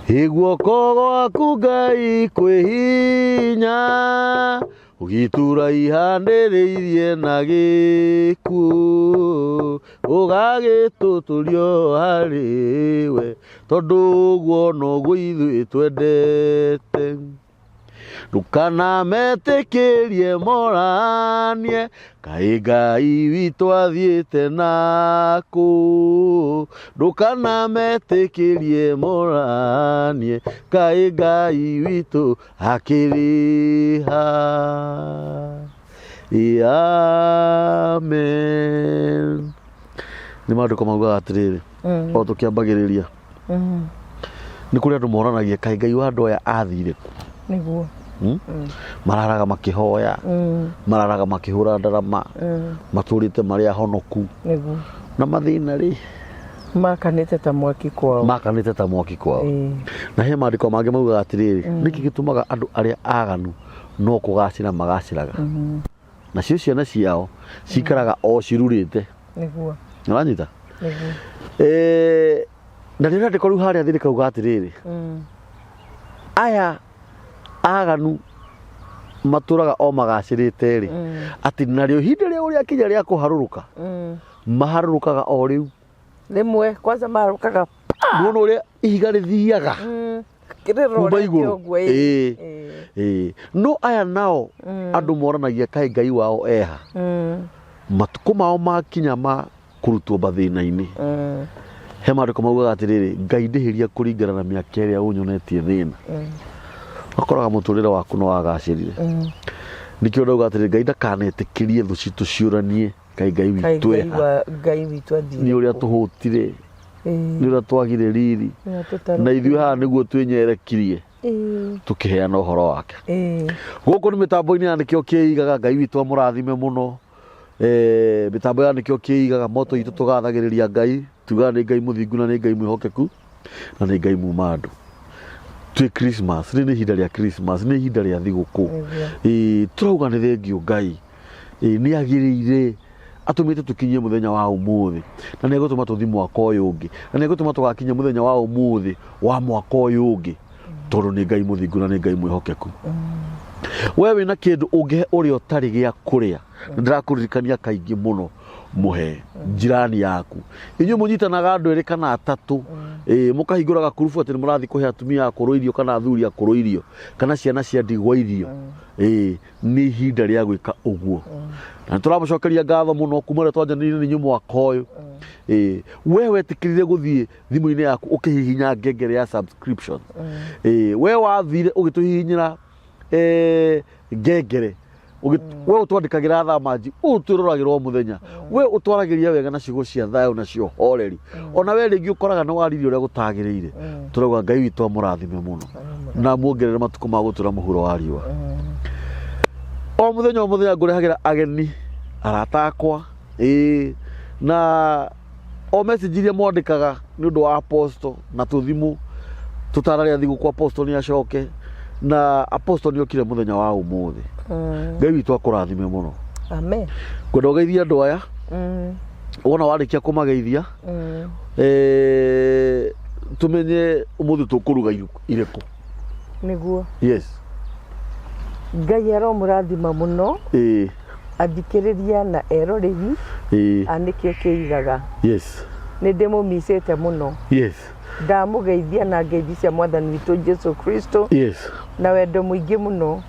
Iguoko gwaku Ngai kwĩ hinya ũgitura ihanĩrĩirie na gĩkuũ ũgagĩtũtũrio harĩ we tondũ ũguo noguo ithuĩ twendete. Ndũkanametĩkĩrie moranie kaĩ Ngai witũ athiĩte nakũ. Ndũkanametĩkĩrie moranie kaĩ Ngai witũ akĩrĩ ha. Amen. Nĩ maandĩko maugaga atĩrĩrĩ o tũkĩambagĩrĩria nĩ kũrĩ andũ moranagia kaĩ Ngai wa andũ aya athire kũ. Nĩguo mararaga makĩhoya mararaga makĩhũra ndarama matũrĩte marĩ ahonoku na mathĩna rĩ makanĩte ta mwaki kwao. Na he maandĩko mangĩ maugaga atĩrĩrĩ nĩkĩ gĩtũmaga andũ arĩa aganu no kũgacĩra magacĩraga nacio ciana ciao cikaraga o cirurĩte. Nĩwanyita na rĩrĩa ndĩko rĩu harĩa thĩ rĩkauga atĩrĩrĩ aya aganu matũraga o magacĩrĩte rĩ atĩ narĩo ihinda rĩao rĩakinya rĩa kũharũrũka maharũrũkaga o rĩu rĩmwe kwanza maharũrũkaga muona ũrĩa ihiga rĩthiaga kuma igũrũ. No aya nao andũ moranagia kaĩ Ngai wao eha matukũ mao makinya ma kũrutwo mathĩna-inĩ. He maandĩko maugaga atĩrĩrĩ Ngai ndĩhĩria kũringana na mĩaka ĩrĩa ũnyonetie thĩna. Akoraga mũtũrĩre waku no wagacĩrire. Nĩkĩo ndauga atĩrĩrĩ Ngai ndakanetĩkĩrie thũ citũ ciũranie kaĩ Ngai witũ eha. Nĩ ũrĩa tũhũtire nĩ ũrĩa twagire riri na ithuĩ haha nĩguo twĩnyerekirie tũkĩheana ũhoro wake. Gũkũ nĩ mĩtambo-inĩ ya nĩkĩo kĩigaga Ngai witũ amũrathime mũno. Mĩtambo ya nĩkĩo kĩigaga moto itũ tũgathagĩrĩria Ngai tugaga nĩ Ngai mũthingu na nĩ Ngai mwĩhokeku na nĩ Ngai muma andũ. Twĩ Christmas nĩ ihinda rĩa Christmas nĩ ihinda rĩa thigũkũ. Turauga nĩ thengio Ngai nĩ agĩrĩire atũmĩte tũkinyie mũthenya wa ũmũthĩ na nĩ egũtũma tũthiĩ mwaka ũyũ ũngĩ na nĩ egũtũma tũgakinya mũthenya wa ũmũthĩ wa mwaka ũyũ ũngĩ tondũ nĩ Ngai mũthingu na nĩ Ngai mwĩhokeku. We wĩna kĩndũ ũngĩhe ũrĩa ũtarĩ gĩa kũrĩa ndĩrakũririkania kaingĩ mũno mũhe njirani yaku. Inyuĩ mũnyitanaga andũ erĩ kana atatũ mũkahingũra gakurubu atĩ nĩ mũrathiĩ kũhe atumia akũrũ irio kana athuri akũrũ irio kana ciana cia ndigwa irio. Nĩ ihinda rĩa gwĩka ũguo na tũramũcokeria ngatho mũno kuma rĩrĩa twanjanĩrire na inyuĩ mwaka ũyũ. We wetĩkĩrire gũthiĩ thimũ-inĩ yaku ũkĩhihinya ngengere ya subscription. We wathire ũgĩtũhihinyĩra ngengere we ũtwandĩkagĩra thamanji ũtwĩroragĩrwo mũthenya we ũtwaragĩria wega na ciugo cia thayũ na cio horeri ona we rĩngĩ ũkoraga nĩ waririe ũrĩa gũtagĩrĩire. Turauga Ngai witũ amũrathime mũno na muongerere matukũ ma gũtũra mũhuro wa riũa. O mũthenya ngũrehagĩra ageni arata akwa na o message iria mwandĩkaga nĩ ũndũ wa apostle na tũthimũ tũtararĩa thigũkũ apostle nĩ acoke na apostle nĩ okire mũthenya wa ũmũthĩ. Ngai witũ akũrathime mũno. Amen. Ngwenda ũgeithie andũ aya wona warĩkia kũmageithia tũmenye ũmũthĩ tũkũruga irĩkũ. Nĩguo Yes. Ngai aromũrathima mũno athikĩrĩria na eroreri anĩkĩo kĩigaga. Yes. Nĩ ndĩmũmicĩte mũno. Yes. Ndamũgeithia na ngeithi cia mwathani witũ Jesu Kristo. Yes. Na wendo mũingĩ mũno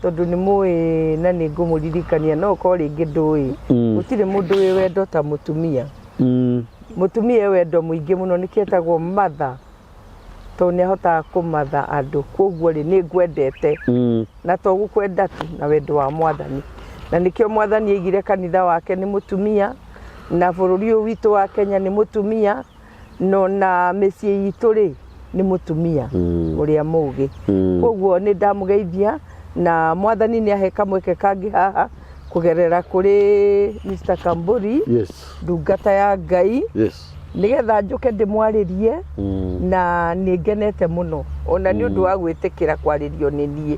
tondũ nĩ mũĩ na nĩ ngũmũririkania no ũkorwo rĩngĩ ndũĩ gũtirĩ mũndũ wĩ wendo ta mũtumia. Mũtumia wendo mũingĩ mũno nĩkĩo etagwo mother tondũ nĩ ahotaga kũmatha andũ koguo rĩ nĩ ngwendete na to gũkwenda tu na wendo wa mwathani na nĩkĩo mwathani aigire kanitha wake nĩ mũtumia na bũrũri ũyũ witũ wa Kenya nĩ mũtumia no na mĩciĩ itũ rĩ nĩ mũtumia ũrĩa mũũgĩ. Koguo nĩ ndamũgeithia na mwathani nĩ ahe kamweke kangĩ haha kũgerera kũrĩ Mr. Kamburi ndungata ya Ngai nĩgetha njoke ndĩmwarĩrie na nĩ ngenete mũno ona nĩ ũndũ wa gwĩtĩkĩra kwarĩrio nĩ niĩ.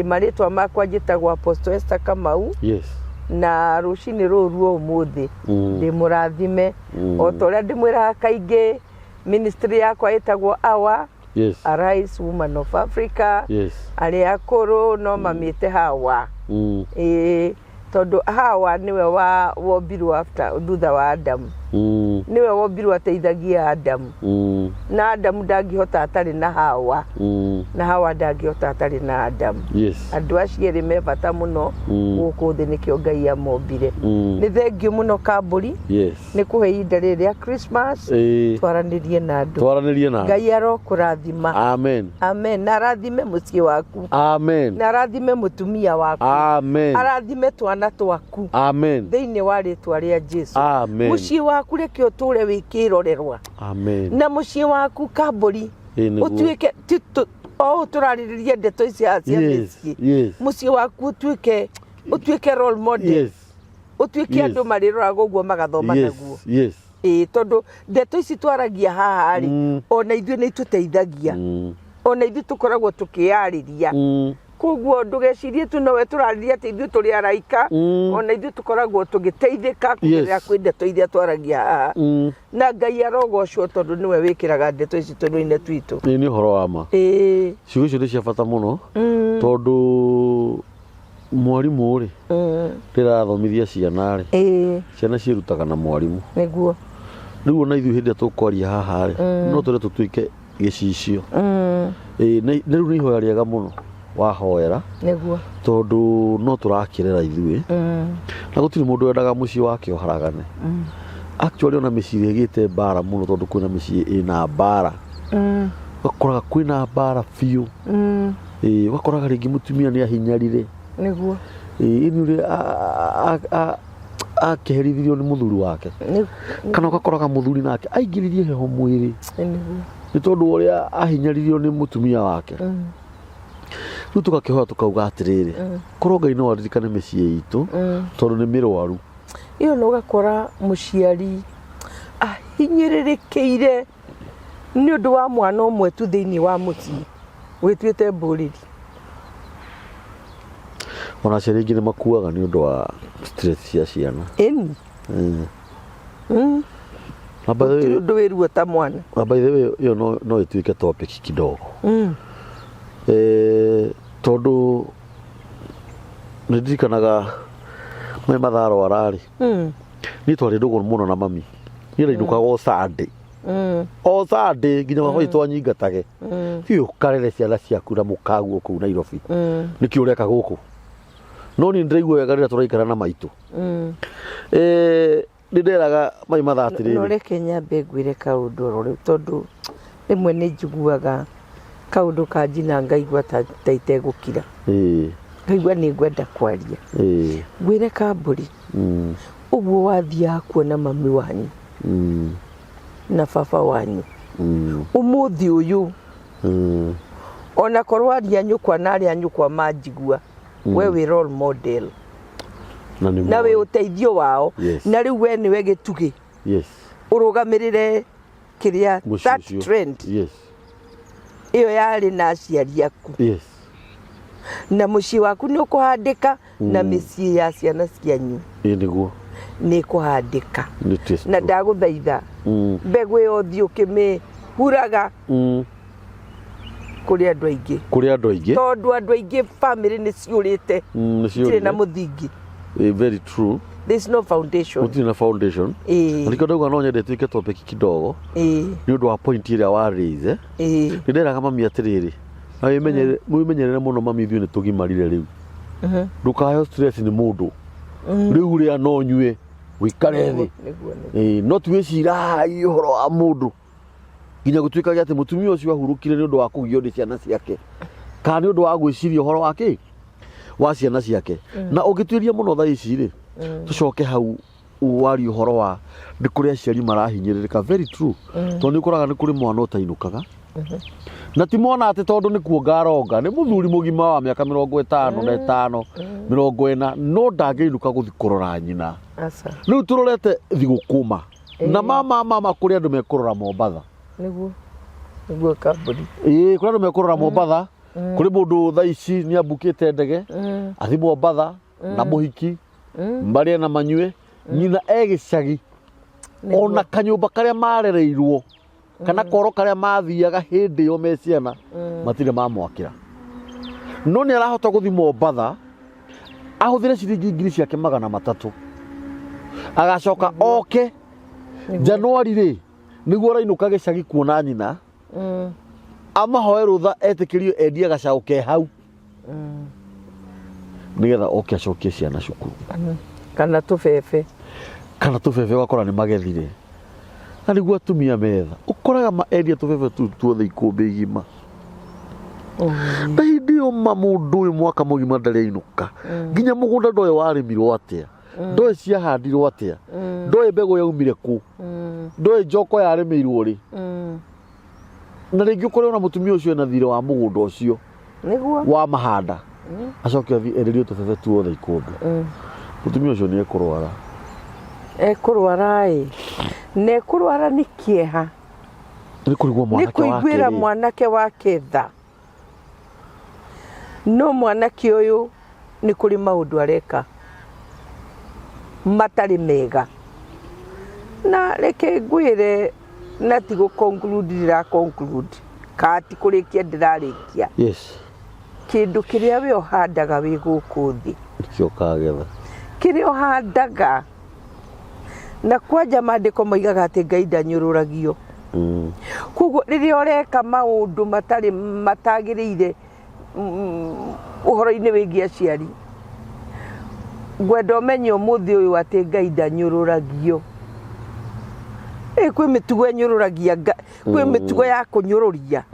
Marĩtwa makwa njĩtagwo Apostle Esther Kamau na rũcinĩ rũrũ rwa ũmũthĩ ndĩmũrathime o ta ũrĩa ndĩmwĩraga kaingĩ ministry yakwa ĩtagwo Awa Yes. Arise Woman of Africa. Yes. Aria akuru no mamite Hawa. Tondu Hawa niwe wombirwo after thutha wa Adamu. Niwe wombirwo ateithagia Adamu. Na Adamu ndangihota atari na Hawa. Na Hawa ndangihota atari na Adamu. Yes. Andu acio eri me bata muno guku thi nikio Ngai amombire. Ni thengiu muno Kamburi. Yes. Ni kuhe ihinda riri ria Christmas. Twaranirie na andu. Ngai arokurathima. Amen. Amen. Na arathime mucii waku. Amen. Na arathime mutumia waku. Amen. Arathime twana twaku. Amen. Thiini wa ritwa ria Jesu. Amen. Mucii waku reke uture wikirorerwa. Amen. Na mucii waku Kamburi utuike turariririe ndeto ici acia mĩciĩ. Mucii waku utuike role model. Yes. Utuike andu marirora uguo magathoma naguo. Yes. Tondu ndeto ici twaragia haha ri ona ithuĩ nĩ ituteithagia. Ona ithuĩ tukoragwo tukiariria. Koguo ndugecirie tu nowe turariria ati ithuĩ turi araika. Ona ithuĩ tukoragwo tugiteithika kugerera kwĩ ndeto iria twaragia haha. Na Ngai arogocwo tondu niwe wikiraga ndeto ici tũndu-inĩ twitu. Nĩ ũhoro wa ma. Ciugo icio nĩ cia bata mũno tondu mwarimu ri ndirathomithia ciana ri ciana ciirutaga na mwarimu niguo riu ona ithuĩ hĩndĩ tũkwaria haha ri no tũre tũtuĩke gĩcicio nĩ riu nĩ ihoya rĩega mũno wahoera niguo tondu no tũrakĩrera ithuĩ na gũtirĩ mũndũ wendaga mũciĩ wake ũharagane actually ona mĩciĩ ĩgĩte mbara mũno tondu kwĩna mĩciĩ ĩna mbara ũkoraga kwĩna mbara biũ ũgakoraga rĩngĩ mũtumia nĩ ahinyarire niguo ĩni akĩherithirio nĩ mũthuri wake kana ũgakoraga mũthuri nake aingĩririe heho mwĩrĩ nĩ tondu ũrĩa ahinyaririo nĩ mũtumia wake rĩu tũgakĩhoya tũkauga atĩrĩrĩ korwo Ngai no aririkane mĩciĩ itũ tondu nĩ mĩrwaru iyo no gakora mũciari ahinyĩrĩrĩkĩire nĩ ũndũ wa mwana ũmwe tu thĩinĩ wa mũciĩ wĩtuĩte mbũrĩri ona aciari aingĩ nĩ makuaga nĩ ũndũ wa stress cia ciana ĩni gũtirĩ ũndũ wĩruo ta mwana na by the way iyo no ĩtuĩke topic kidogo tondu nĩ ndirikanaga me matharo ararĩ niĩ twarĩ ndũgũ mũno na mami niĩ ndainũkaga o Sunday nginya maboi twanyingatage biũ karere ciana ciaku na mũkaguo kũu Nairobi nĩkĩo ũreka gũkũ no niĩ ndĩraigua wega rĩrĩa tũraikara na maitũ nĩ nderaga mai mathaa atĩrĩrĩ no reke nyambe ngwĩre kaũndũ oro rĩu tondu rĩmwe nĩ njiguaga kaũndũ kanjina ngaigua ta itegũkira ngaigua nĩ ngwenda kwaria ngwĩre Kamburi ũguo wathiaga kuona mami wanyu na baba wanyu ũmũthĩ ũyũ ona korwo aria nyũkwa na aria nyũkwa manjigua we wĩ role model na wĩ ũteithio wao na rĩu we nĩwe gĩtugĩ ũrũgamĩrĩre kĩrĩa that trend iyo yarĩ na aciari aku na mũciĩ waku nĩ ũkũhandĩka na mĩciĩ ya ciana cianyu nĩguo nĩ kũhandĩka na ndagũthaitha mbegũ ĩyo ũthiĩ ũkĩmĩhuraga kũrĩ andũ aingĩ tondu andũ aingĩ family nĩ ciũrĩte citirĩ na mũthingi very true there's no foundation gũtirĩ na foundation na nĩkĩo ndauga no nyende ĩtuĩke topic kidogo nĩ ũndũ wa point ĩrĩa wa raise nĩ nderaga mami atĩrĩrĩ na wĩmenyerere mũno mami ithuĩ nĩ tũgimarire rĩu ndũkaheo stress nĩ mũndũ rĩu rĩa no nyue wĩikare thĩ no twĩcira ũhoro wa mũndũ nginya gũtuĩkaga atĩ mũtumia ũcio ahurũkire nĩ ũndũ wa kũgio nĩ ciana ciake kana nĩ ũndũ wa gwĩciria ũhoro wa ciana ciake na ũngĩtuĩria mũno thaa ici rĩ tũcoke hau wari ũhoro wa nĩ kũrĩ aciari marahinyĩrĩrĩka very true tondũ nĩ ũkoraga nĩ kũrĩ mwana ũtainũkaga na ti mwana atĩ tondũ nĩ kuonga aronga nĩ mũthuri mũgima wa mĩaka 55 40 no ndangĩinũka gũthi kũrora nyina rĩu tũrorete thigũkũma na mama kũrĩ andũ mekũrora Mombatha nĩguo Kamburi kũrĩ andũ mekũrora Mombatha kũrĩ mũndũ thaa ici nĩ ambukĩte ndege athi Mombatha na mũhiki marĩe na manyue nyina gĩcagi ona kanyũmba karĩa marereirwo kana koro karia mathiaga hindi yo me ciana matire mamwakira no ni arahota guthi Mombatha ahuthire ciringi ngiri ciake 300 agacoka oke Januari ri niguo rainuka gicagi kuona nyina amahoe rutha etikirio endia gacaũ ke hau nigetha oke acokie ciana cukuru kana tubebe wakora ni magethire na niguo atumia metha ukoraga maendia tubebe tuothe ikumbi igima na hindi yo mamundu uyu mwaka mugima ndari ainuka nginya mugunda ndoe warimirwo atia ndoe ciahandirwo atia ndoe mbegu yaumire ku ndoe njoko yarimirwo ri na ringi ukore ona mutumia ucio ena thire wa mugunda ucio niguo wa mahanda acoke athi enderio tubebe tuothe ikumbi mutumia ucio ni ekurwara nekurwara ni kieha ni kurigwo mwanake wake ni kuiguira mwanake wake tha no mwanake uyu ni kuri maundu areka matari mega na reke ngwire na tigo conclude kati kurikia ndirarikia yes kindu kiria we uhandaga wi guku thi kio kagetha kiria uhandaga na kwanja mandiko maigaga ati Ngai ndanyururagio kuguo riria ureka maundu matagirire uhoro-ini wigie aciari ngwenda umenye umuthi uyu ati Ngai ndanyururagio kwi mitugo enyururagia kwi mitugo ya kunyururia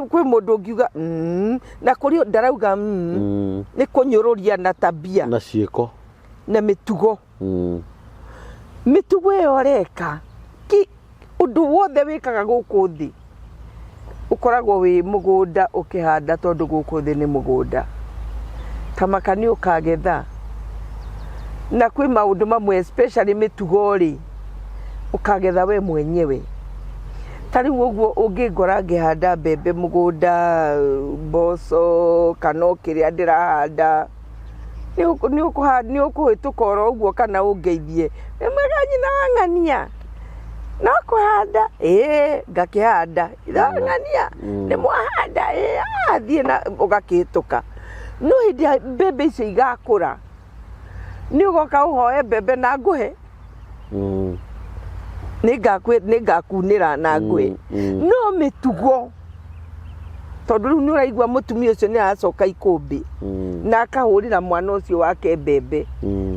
kwi mundu ngiuga na kuri ndarauga ni kunyururia na tabia na ciiko na mitugo mitugo iyo reka ki undu wothe wikaga guku thi ukoragwo wi mugunda ukihanda tondu guku thi ni mugunda tamakani ukagetha na kwi maundu mamwe especially mitugo ri ukagetha we mwenyewe tari uguo ungingora ngihanda mbembe mugunda mboco kana kiria ndirahanda ni ukuhituka oro uguo kana ungeithie Nyina wang'ania no kuhanda ngakihanda ng'ania ni mwahanda athie na ugakihituka no hindi mbembe icio igakura ni ugoka uhoe mbembe na nguhe ningakunira na ngui no mitugo tondu riu ni uraigua mutumia ucio ni acoka ikumbi na akahurira mwana ucio wake mbembe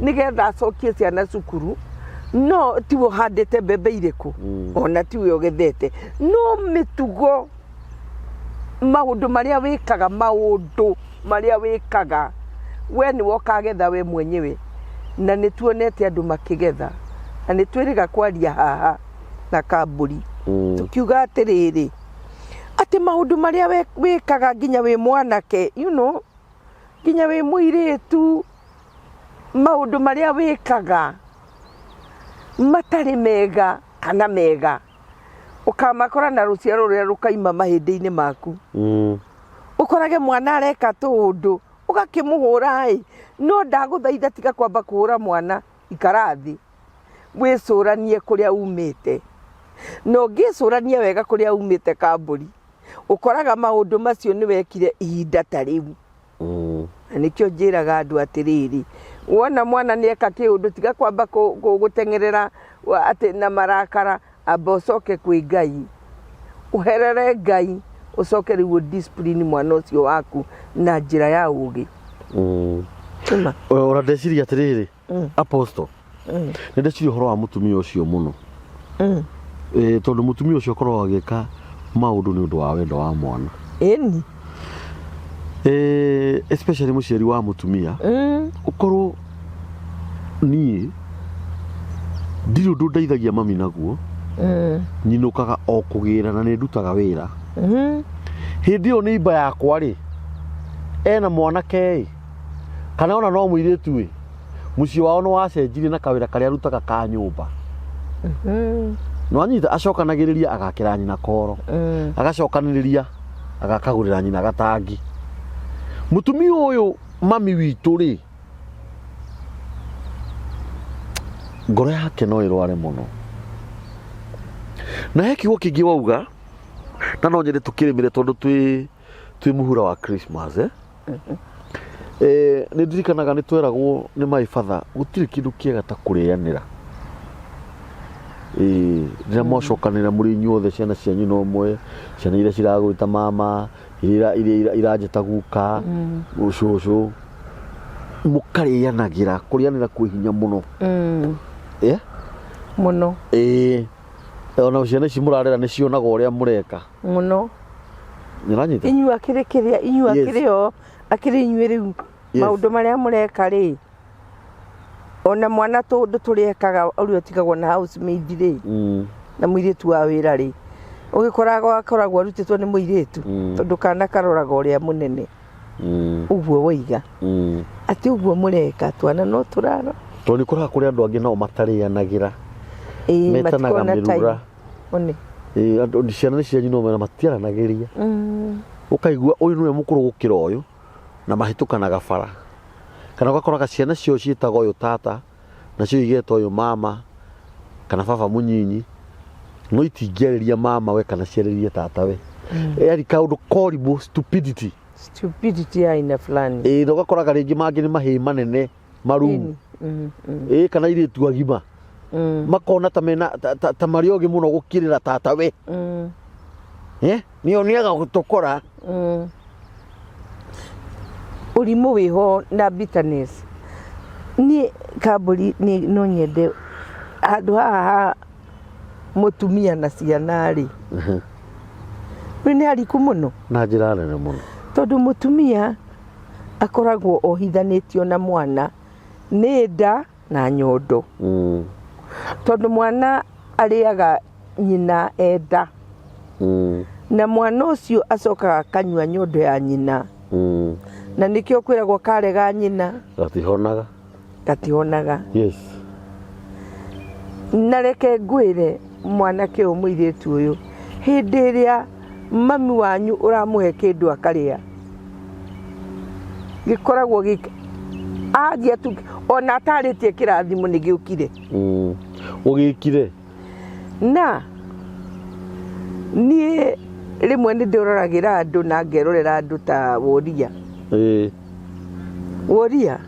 nigetha acokie ciana cukuru no tiwo handite mbembe iriku ona tiwo ugethete no mitugo maundu maria wikaga we ni wokagetha we mwenyewe na nituonete andu makigetha na nitwiriga kwaria haha na kamburi tukiuga atiriri ati maundu maria wikaga nginya wi mwanake nginya wi muiritu maundu maria wikaga matari mega kana mega ukamakora na ruciaro ruria rukaima mahindi-ini maku ukorage mwana areka tundu ugakimuhura no ndaguthaitha tiga kwamba kuhura mwana ikarathi wicuranie kuria umite no ngicuranie wega kuria umite kamburi ukoraga maundu macio ni wekire ihinda ta riu nikio njiraga andu atiriri wona mwana ni eka kiundu tiga kwamba gutengerera ati na marakara abocoke kwi Ngai uherere Ngai ucoke riu discipline mwana ucio waku na njira ya ugi ora ndeciria atiriri apostle ni ndeciria horo wa mutumia ucio muno tondu mutumia ucio korwo agika maundu ni undu wa wendo wa mwana especially muciari wa mutumia ukorwo nie ndiri undu ndeithagia mami naguo nyinukaga o kugira na ni ndutaga wira hindi yo ni iba yakwa ri ena mwanake kana ona no muiritu muci wao no wacenjirie na kawira karia rutaga ka nyumba no anyita acokanagiriria agakira nyina koro agacokaniriria agakagurira nyina gatangi mutumia uyu mami witu ri ngoro yake no irware muno Na he kiugo kingi wauga na no nyende tukirimire tondu twi muhura wa Christmas ni ndirikanaga ni tweragwo ni maifatha gutiri kindu kiega ta kurianira rĩrĩa mwacokanĩrĩra mũrĩ inyuothe ciana cianyina ũmwe ciana iria ciragwĩta mama iria iranjĩta guka ũcũcũ mũkarĩanagĩra kũrĩanĩra kwĩ hinya mũno mũno ona ciana ici mũrarera nĩ cionaga ũrĩa mũreka mũno nĩranyita inyuĩ akĩrĩ kĩrĩa inyuĩ akĩrĩ o akĩrĩ inyuĩ rĩu maũndũ marĩa mũreka rĩ ona mwana tũndũ tũrĩekaga ũrĩa ũtigagwo na housemaid rĩ na mũirĩtu wa wĩra rĩ ũgĩkoraga akoragwo arutĩtwo nĩ mũirĩtu tondũ kana karoraga ũrĩa mũnene ũguo woiga atĩ ũguo mũreka twana no tũrara tondũ nĩ kũraga kũrĩ andũ angĩ nao matarĩanagĩra metanaga mĩrura andũ ciana nĩ cianyina ũmwe na matiaranagĩria ũkaigua ũyũ nĩwe mũkũrũ gũkĩra ũyũ na mahĩtũkanaga bara kana ũgakoraga ciana cio ciĩtaga ũyũ tata nacio igeta ũyũ mama kana baba mũnyinyi no itingĩarĩria mama we kana ciarĩrie tata we yani kaũndũ korimo stupidity ya aina fulani na ũgakoraga rĩngĩ mangĩ nĩ mahĩ manene maru kana irĩtu agima makona ta mena ta marĩ ogĩ mũno gũkĩrĩra tata we nĩo nĩaga gũtũkora ũrimũ wĩho na bitterness niĩ kambũri no nyende handũ haha mũtumia na ciana rĩ nĩ hariku mũno na njĩra nene mũno tondũ mũtumia akoragwo ohithanĩtio na mwana nĩ nda na nyondo tondũ mwana arĩaga nyina enda na mwana ũcio acokaga akanyua nyondo ya nyina na nĩkĩo kwĩragwo karega nyina gatihonaga yes na reke ngwĩre mwanake ũyũ mũirĩtu ũyũ hĩndĩ ĩrĩa mami wanyu ũramũhe kĩndũ akarĩa gĩkoragwo agia tu ona atarĩtie kĩrathimo nĩ gĩũkire ũgĩkire na niĩ rĩmwe nĩ ndĩroragĩra andũ na ngerorera andũ ta woria woria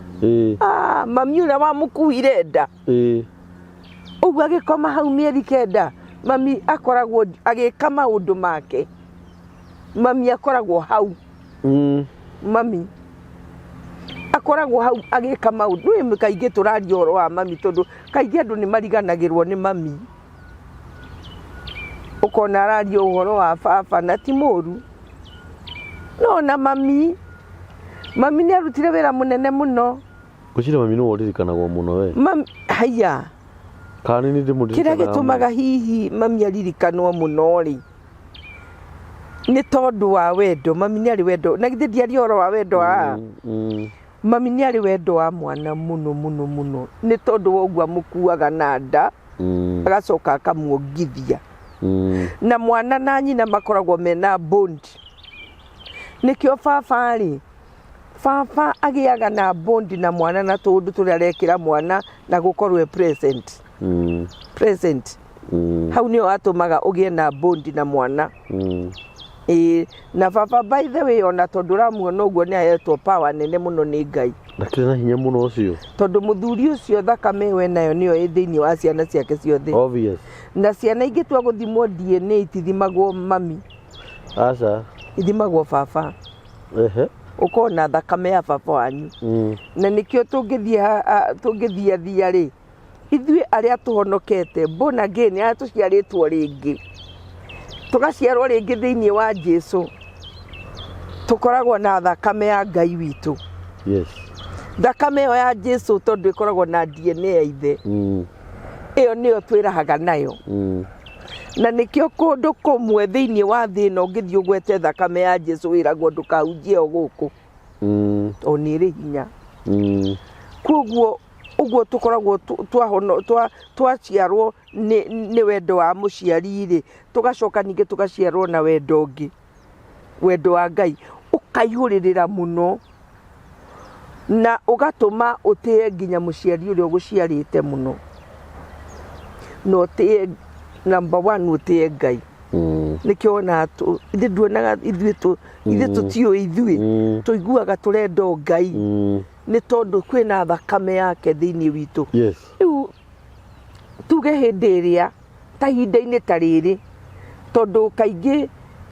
mami ũrĩa wamũkuire nda ũguo agĩkoma hau mĩeri kenda mami akoragwo agĩka maũndũ make mami akoragwo hau mami akoragwo hau agĩka maũndũ nĩ kaingĩ tũraria ũhoro wa mami tondũ kaingĩ andũ nĩ mariganagĩrwo nĩ mami ũkona araria ũhoro wa baba na ti mũru no na mami nĩ arutire wĩra mũnene mũno gũcira mami nĩ wĩririkanagwo mũno we haiya kĩrĩa gĩtũmaga hihi mami aririkanwo mũno rĩ nĩ tondũ wa wendo mami nĩ arĩ wendo na githĩ ndiaria ũhoro wa wendo mami nĩ arĩ wendo wa mwana mũno mũno mũno nĩ tondũ wa ũguo amũkuaga na nda agacoka akamuongithia na mwana na nyina makoragwo mena bond nĩkĩo baba rĩ baba agĩaga na bond na mwana na tũndũ tũrĩa arekĩra mwana na gũkorwo present hau nĩo atũmaga ũgĩe na bond na mwana na baba by the way ona tondũ ũramuona ũguo nĩ ahetwo power nene mũno nĩ Ngai ndakĩrĩ na hinya mũno ũcio tondũ mũthuri ũcio thakame we nayo nĩyo ĩ thĩinĩ wa ciana ciake ciothe obvious na ciana ingĩtua gũthimwo DNA itithimagwo mami aca ithimagwo baba ũkorwo na thakame ya baba wanyu na nĩkĩo tũngĩthia rĩ ithuĩ arĩa tũhonokete born again arĩa tũciarĩtwo rĩngĩ tũgaciarwo rĩngĩ thĩinĩ wa Jesũ tũkoragwo na thakame ya Ngai witũ thakame ĩyo ya Jesũ tondũ ĩkoragwo na DNA ya ithe ĩyo nĩyo twĩrahaga nayo na nĩkĩo kũndũ kũmwe thĩinĩ wa thĩ ĩno ũngĩthiĩ ũgwete thakame ya Jesũ wĩragwo ndũkahunjie o gũkũ o nĩ ĩrĩ hinya koguo ũguo tũkoragwo twaciarwo nĩ wendo wa mũciari rĩ tũgacoka ningĩ tũgaciarwo na wendo ũngĩ wendo wa Ngai ũkaihũrĩrĩra mũno na ũgatũma ũtĩe nginya mũciari ũrĩa ũgũciarĩte mũno na ũtĩe number 1 utie Ngai nikiona ithe nduonaga ithe tutio ithui tuiguaga turendo Ngai ni tondu kwina thakame yake thiini witu riu tuge hindi iria ta hinda-ini ta riri tondu kaingi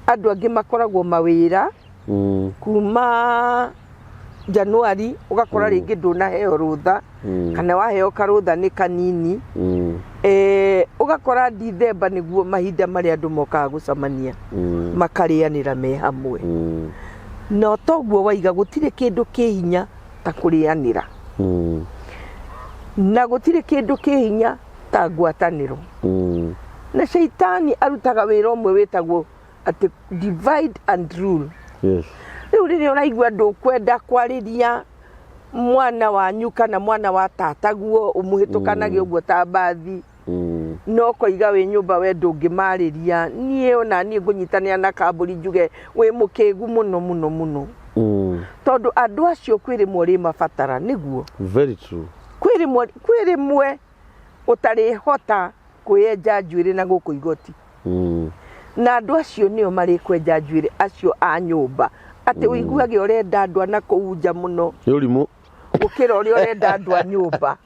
andu angi makoragwo mawira kuma Januari ugakora ringi ndunaheo rutha kana waheo karutha ni kanini ugakora December niguo mahinda mari andu mokaga gucamania makarianira me hamwe no toguo waiga gutire kindu kihinya ta kurianira na gutire kindu kihinya ta ngwataniro na shaitani arutaga wira umwe wetagwo ati divide and rule riu riria uraigua ndukwenda kwariria mwana wanyu kana mwana wa tataguo umuhitukanagia uguo ta bathi no koiga we nyumba we ndungimariria nie ona nie ngunyitania na kamburi njuge we mukigu muno tondu andu acio kwirimwo ri mabatara niguo very true kwirimwe utari hota kuyenja njuiri na guku igoti na andu acio nio mari kwenja njuiri acio a nyumba ati uiguage urenda andu ana kuunja muno yurimu ukira uri urenda andu a nyumba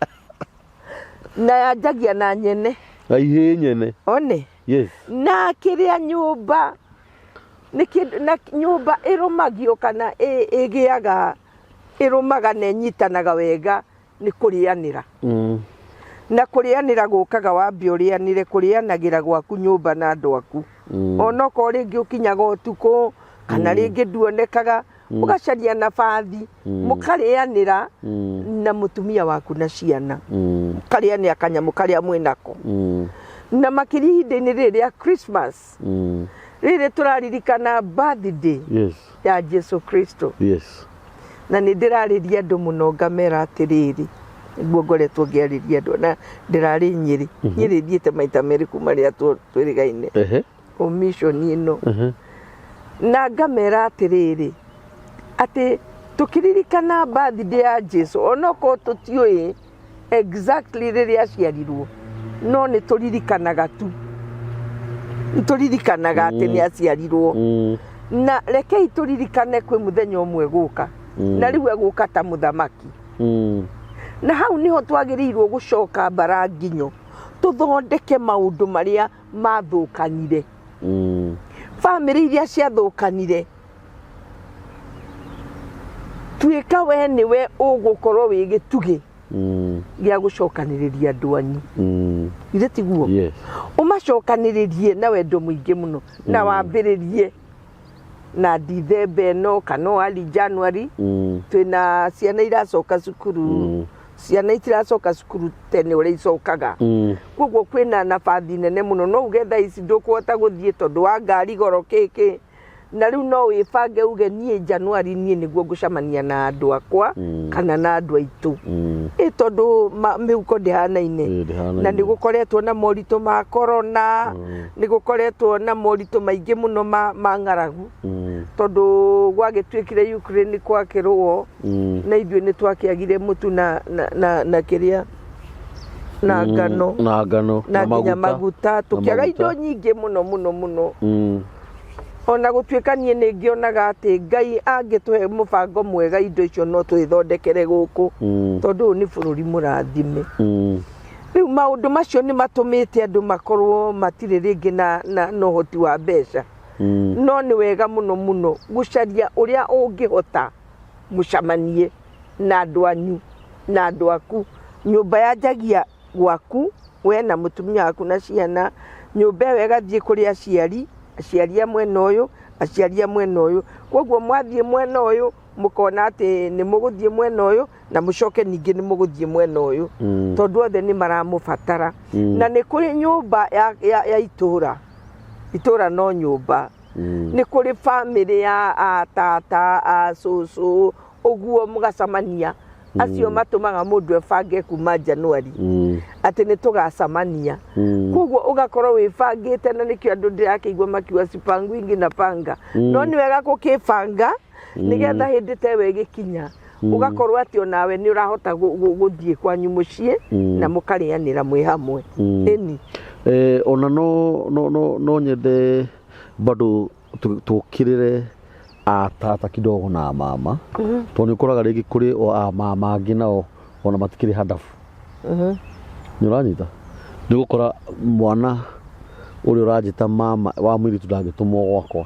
na yanjagia na nyene aihe nyene one yes na kiria nyumba na nyumba irumagio kana igiaga irumaga na nyitanaga wega ni kurianira na kurianira gukaga wambe urianire kurianagira gwaku nyumba na andu aku ona ko ringi ukinyaga utuko kana ringi nduonekaga ugacaria nabathi mukarianira na mutumia waku na ciana mukarianira kanyamu karia mwinako na makiri hinde-ini riria Christmas riri turaririkana birthday ya Jesu Kristo na ni ndirariria andu muno ngamera atiriri niguo ngoretwo ngiariria andu na ndirari Nyeri Nyeri thiete maita meri kuma ria twirigaine mission ino na ngamera atiriri ati tukiririkana birthday ya Jesu onoko tutioi exactly riria aciarirwo no ni turirikanaga tu turirikanaga ati ni aciarirwo na rekei turirikane kwi muthenya umwe guka na riu eguka ta muthamaki na hau niho twagirirwo gucoka bara nginyo tuthondeke maundu maria mathukanire family iria ciathukanire tuika we niwe ugukorwo wi gitugi gia gucokaniriria andu anyu ire tiguo umacokaniririe na wendo muingi muno na wambiririe na December no kana ali January twina ciana iracoka cukuru ciana itiracoka cukuru tene uri icokaga koguo kwina nabathi nene muno no ugetha ici ndukuhota guthie tondu wa ngari goro kiki na riu no wibange uge nie January nie niguo ngucamania na andu akwa kana na andu aitu tondu miuko ndihanaine na nigukoretwo na morito ma corona nigukoretwo na morito maingi muno ma ngaragu tondu gwagitwikire Ukraine kwakirwo na ithuĩ ni twakiagire mutu na kiria na ngano na nginya maguta tukiaga indo nyingi muno ona gutwika nie ni ngionaga ati Ngai angituhe mubango mwega indo icio no twithondekere guku tondu ni bururi murathime riu maundu macio ni matumite andu makorwo matire ringi na hoti wa mbeca no ni wega muno gucaria uria ungihota mucamanie na andu anyu na andu aku nyumba yanjagia gwaku we na mutumia waku na ciana nyumba wega thie kuri aciaria mwena uyu aciaria mwena uyu koguo mwathie mwena uyu mukona ati ni muguthie mwena uyu na mucoke ningi ni muguthie mwena uyu tondu othe ni maramubatara na ni kuri nyumba ya itura no nyumba ni kuri family ya tata a susu uguo mugacamania acio matumaga mundu ebange kuma January ati ni tugacamania koguo ugakorwo wibangite na nikio andu ndirakiigua makiwa sipangu ingi na panga no ni wega gukibanga nigetha hindi tewe gikinya ugakorwo ati onawe ni urahota guthie kwanyu mucie na mukarianira mwi hamwe eni ona no nyende bado tukirire atata kidogo na mama to ni koraga rigi kuri mama angi nao ona matikiri hadafu nyuranyita ni gukora mwana uri urajita mama wa mwiri tudagitumwo gwakwa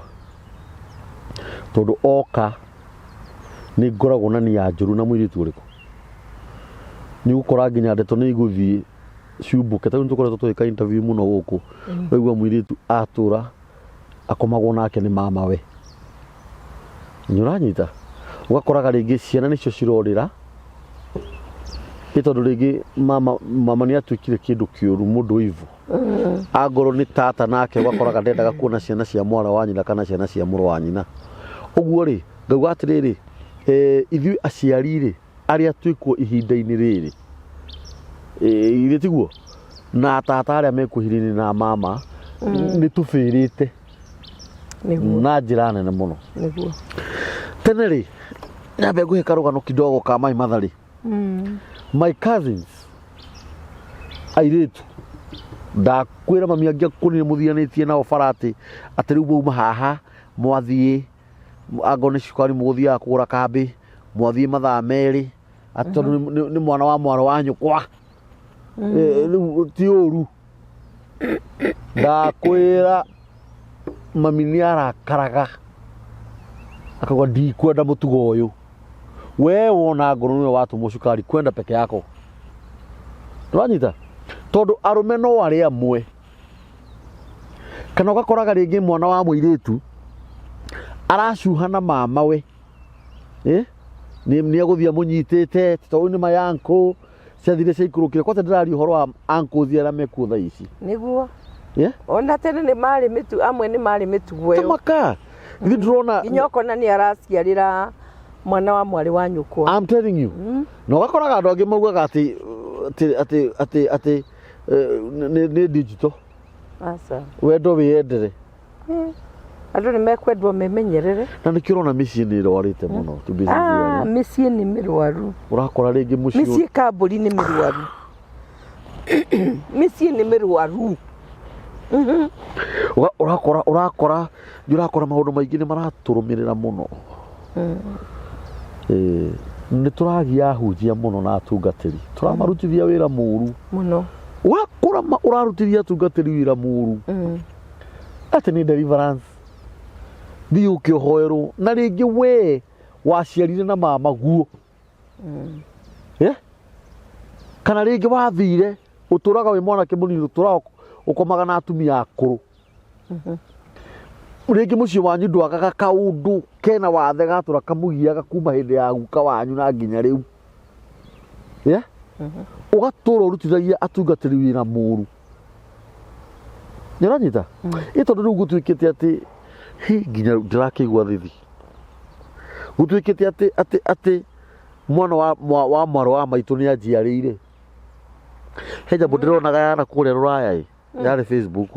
tondu oka ni ngoragwo na ni ya njuru na mwiri turiko ni gukora nginya ndeto ni iguthie ciumbuke ta nitukoretwo twika interview muno guku waigua mwiri tu atura akomagwo nake ni mama we nyuranyita ugakoraga ringi ciana nicio cirorira tondu ringi mama ni atuikire kindu kiuru mundu ivu agoro ni tata nake ugakoraga ndendaga kuona ciana cia mwara wa nyina kana ciana cia muru wa nyina uguo ri ngauga atiriri ithui aciari ri aria twikwo ihinda-ini riri ire tiguo na tata aria mekuhirini na mama ni tufirite na njira nene muno tene ri nyambe nguhe karugano kidogo ka mai mathari my cousins airitu ndakwira mami angia kunire muthianitie nao farati ati riu bouma haha mwathie agone shukari muthia kugura kambi mwathie mathaa meri ati ni mwana wa mwaro wa nyukwa riu ti uru ndakwira mami ni arakaraga akagwa ndikwenda mutugo uyu we wona ngoro niwe watumwo cukari kwenda peke yako turanyita tondu arume no ari amwe kana ugakoraga ringi mwana wa muiritu aracuha na mama we ni aguthia munyitite tondu ni mayanko ciathire ciaikurukire kwate ndirari uhoro wa anko thiara mekuo tha ici niguo ona tene ni mari mitu amwe ni mari mitugo yo tamaka ithi ndrona inyoko ni araciarira mwana wa mwari wa nyukwa I'm telling you no gakoraga andu angi maugaga ati ni digital asa wendo wiyendere andu ni mekwendwo memenyerere na nikirona micii ni rwarite muno micii ni mirwaru urakora ringi mucii micii kamburi ni mirwaru micii ni mirwaru urakora maundu maingi ni maraturumirira muno ni turagia hunjia muno na atungatiri turamarutithia wira muru muno wakora urarutithia atungatiri wira muru ati ni deliverance thi ukiohoerwo na ringi we waciarire na mama guo kana ringi wathire uturaga wi mwanake munini uturaga ukomaga na atumia akuru ringi mucii wanyu ndwagaga kaundu kena wathe gatura kamugiaga kuma hindi ya guka wanyu na nginya riu ugatura urutithagia atungatiri wira muru nyaranyita itondu riu gutwikite ati nginya ndirakigua thithi gutwikite ati mwana wa mwaro wa maitu ni anjiarire he jambo ndironaga yana kuria ruraya yari Facebook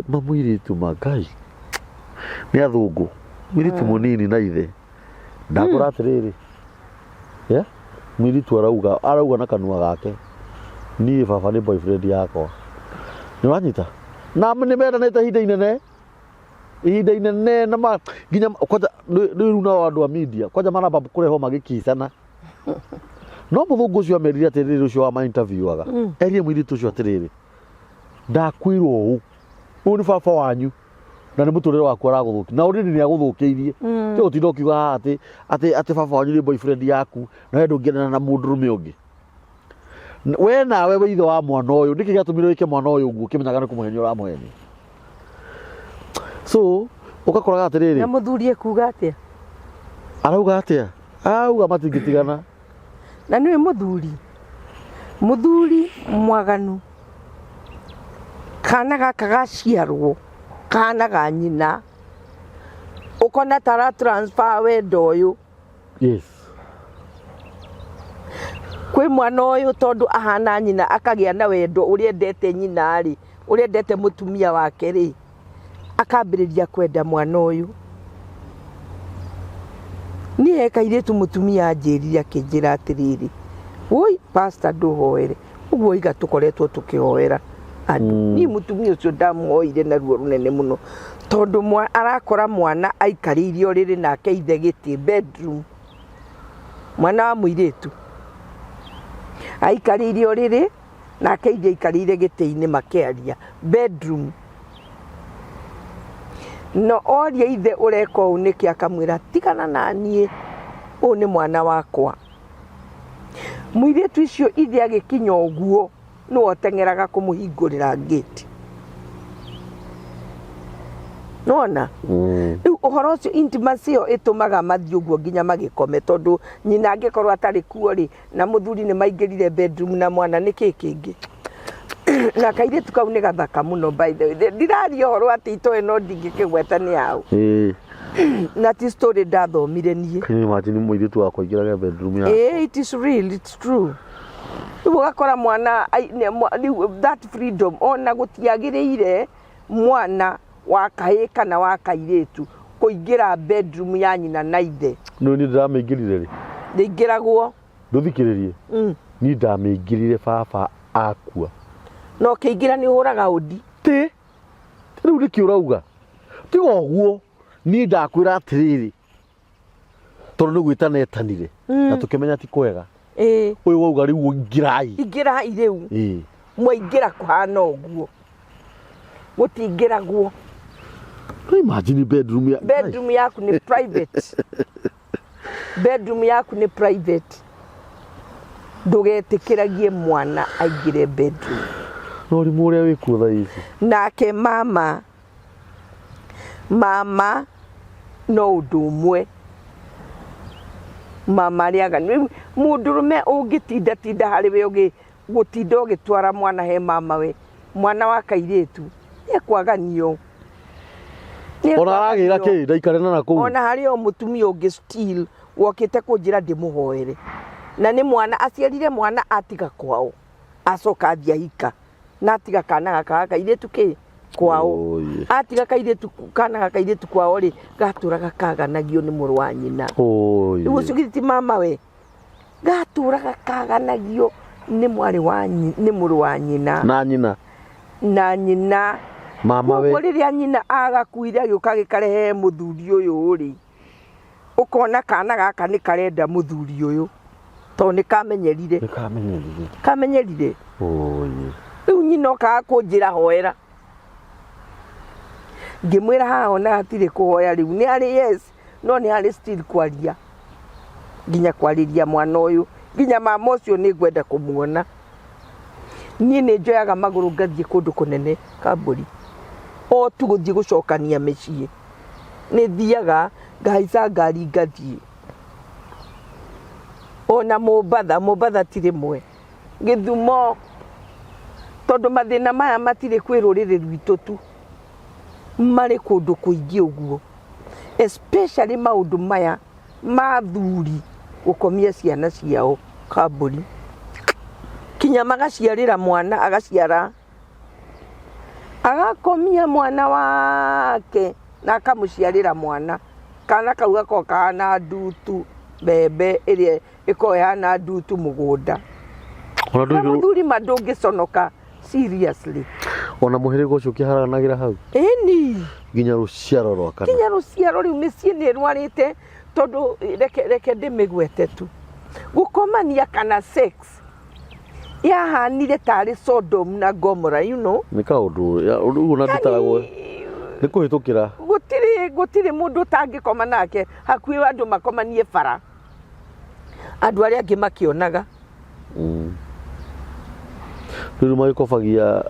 mamwiritu magai ni athungu mwiritu munini na ithe ndakora atiriri mwiritu arauga na kanua gake ni baba ni boyfriend yakwa ni wanyita na ni mendanite ihinda inene na nginya kwaja riu na andu a media kwaja maramba kureho magikisana no muthungu ucio amerire atiriri ucio wa ma interviewaga erie mwiritu ucio atiriri ndakwirwo u ni baba wanyu na ni muturire waku araguthuki na uriri ni aguthukiirie ti utinda ukiuga ati baba wanyu ni boyfriend yaku na we ndungiendana na mundu rume ungi we nawe we ithe wa mwana uyu ndiki giatumire wike mwana uyu uguo kimenyaga ni kumuhenya uramuhenia so ugakoraga atiriri na muthurie kuga atia arauga atia auga matingitigana na niwe muthuri mwaganu kana gaka gaciarwo kana ga nyina ukona tara transfer wendo uyu kwi mwana uyu tondu ahana nyina akagia na wendo uria endete nyina ri uria endete mutumia wake ri akambiriria kwenda mwana uyu ni ekaire tu mutumia anjirire akinjira atiriri oi pastor nduhoere uguo iga tukoretwo tukihoera andu ni mutumia ucio ndamuhoire na ruo runene muno tondu arakora mwana aikaririo riri nake ithe giti bedroom mwana wa muiretu aikaririo riri nake ithe ikarire giti-ini makiaria bedroom no oria ithe ureka uu niki akamwira tigana na nie uu ni mwana wakwa muiretu icio ithe agikinya uguo no otengeraga kumuhingurira gate nona uhoro ucio intimacy yo itumaga mathii uguo nginya magikome tondu nyina angikorwo atari kuo ri na muthuri ni maingirire bedroom na mwana niki kingi na kairitu kau ni gathaka muno by the way ndiraria uhoro ati itoe no ndingikigweta ni hau na ti story ndathomire nie imagine muiritu wakwa ingiraga bedroom ya it is real, it's true. Ugakora mwana that freedom ona gutiagiriire mwana wa kahii kana wa kairitu kuingira bedroom ya nyina na ithe no ni ndamingirire ri ndingiragwo nduthikiririe ni ndamingirire baba akua no kiingira ni huraga udi ti riu ni kiurauga tigo guo ni ndakwira atiriri tondu gwita netanire na tukimenya ti kwega uyu wauga riu ingirai riu mwaingira kuhana uguo gutingiragwo imagine bedroom yaku ni private bedroom yaku ni private ndugetikiragie mwana aingire bedroom no rimu uria wiku tha ici nake mama no undu umwe mama riaga mundurume ungitinda hariwe ugi gutinda ugitwara mwana he mama we mwana wa kairitu ekwaganio ona aragira ki ndaikarena na kuu ona hari o mutumia ungi still wokite kunjira ndimuhoere na ni mwana aciarire mwana atiga kwao acoka athia hika na atiga kana gaka kairitu ki kwao atiga kairitu kana gaka kairitu kwao ri gaturaga kaganagio ni muru wa nyina uguo cugiti mama we gaturaga kaganagio ni mwari wa ni muru wa nyina na nyina mama we riria nyina agakuire agiuka gikarehe muthuri uyu ri ukona kana gaka ni karenda muthuri uyu to ni kamenyerire riu nyina okaga kunjira hoera ngimwira haha ona hatire kuhoya riu ni ari yes no ni ari still kwaria nginya kwariria mwana uyu nginya mama ucio ni ngwenda kumuona nie ni njoyaga maguru ngathie kundu kunene kamburi o tu guthie gucokania micii ni thiaga ngahaica ngari ngathie ona Mombatha tiri mwe Githumo tondu mathina maya matire kwi ruriri rwitu tu mari kundu kuingi uguo especially maundu maya mathuri gukomia ciana ciao kamburi kinya magaciarira mwana agakomia mwana wake na akamuciarira mwana kana kau gako kana ndutu bebe iria ikohana ndutu mugunda ona muthuri mandungiconoka seriously ona muhirigo ucio kiharanagira hau eni ginya ruciaro rwakana ginya ruciaro riu micii ni rwarite tondu reke ndimigwete tu gukomania kana sex yahanire tari Sodom na Gomora you know ni kaundu ugu na titaragwo ni kuhitukira gutiri mundu tangikoma nake hakuhi andu makomanie bara andu aria angi makionaga riu magikobagia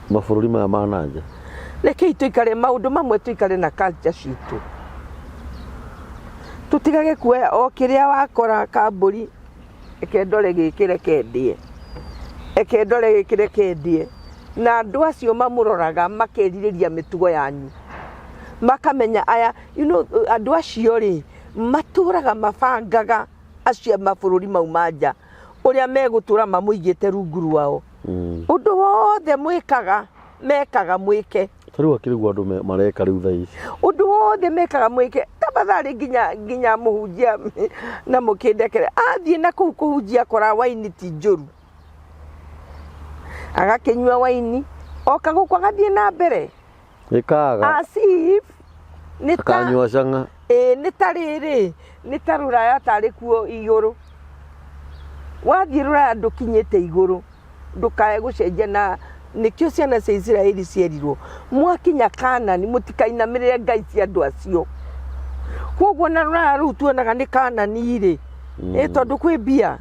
mabururi maya ma nanja reke tuikare maundu mamwe tuikare na culture citu tutigage kuoya o kiria wakora kamburi ekendore gikire kendie na andu acio mamuroraga makerireria mitugo yanyu makamenya aya you know andu acio ri maturaga mabangaga acio mabururi mau manja uria megutura mamuigite rungu rwao undu wothe mekaga mwike tari wakirigwa andu mareka riu tha ici undu wothe mekaga mwike tabathari nginya muhunjia na mukindekere athie na kuu kuhunjia kora waini ti njuru agakinyua waini oka guko agathie na mbere ikaga asif akanyua canga nitariri nitaruraya tari kuo iguru wathie ruraya ndukinyite iguru ndukae gucenjia na nikio ciana cia Israeli cierirwo mwakinya Kanani mutikainamirire ngai cia andu acio koguo na ruraya ru tuonaga ni Kanani ri tondu kwi mbia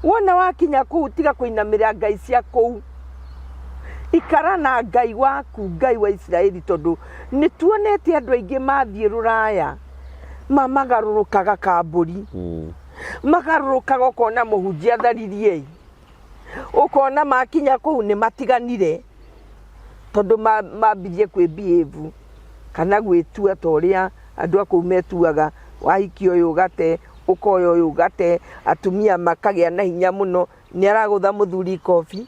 wona wakinya kuu tiga kuinamirira ngai cia kuu ikara na ngai waku ngai wa Israeli tondu ni tuonete andu aingi mathie ruraya mamagarurukaga kamburi magarurukaga ukona muhunjia tharirie ukona makinya kuu ni matiganire tondu mambirie kwi behave kana gwitua toria andu aku metuaga wahiki uyu gate ukoyo uyu gate atumia makagia na hinya muno ni aragutha muthuri kofi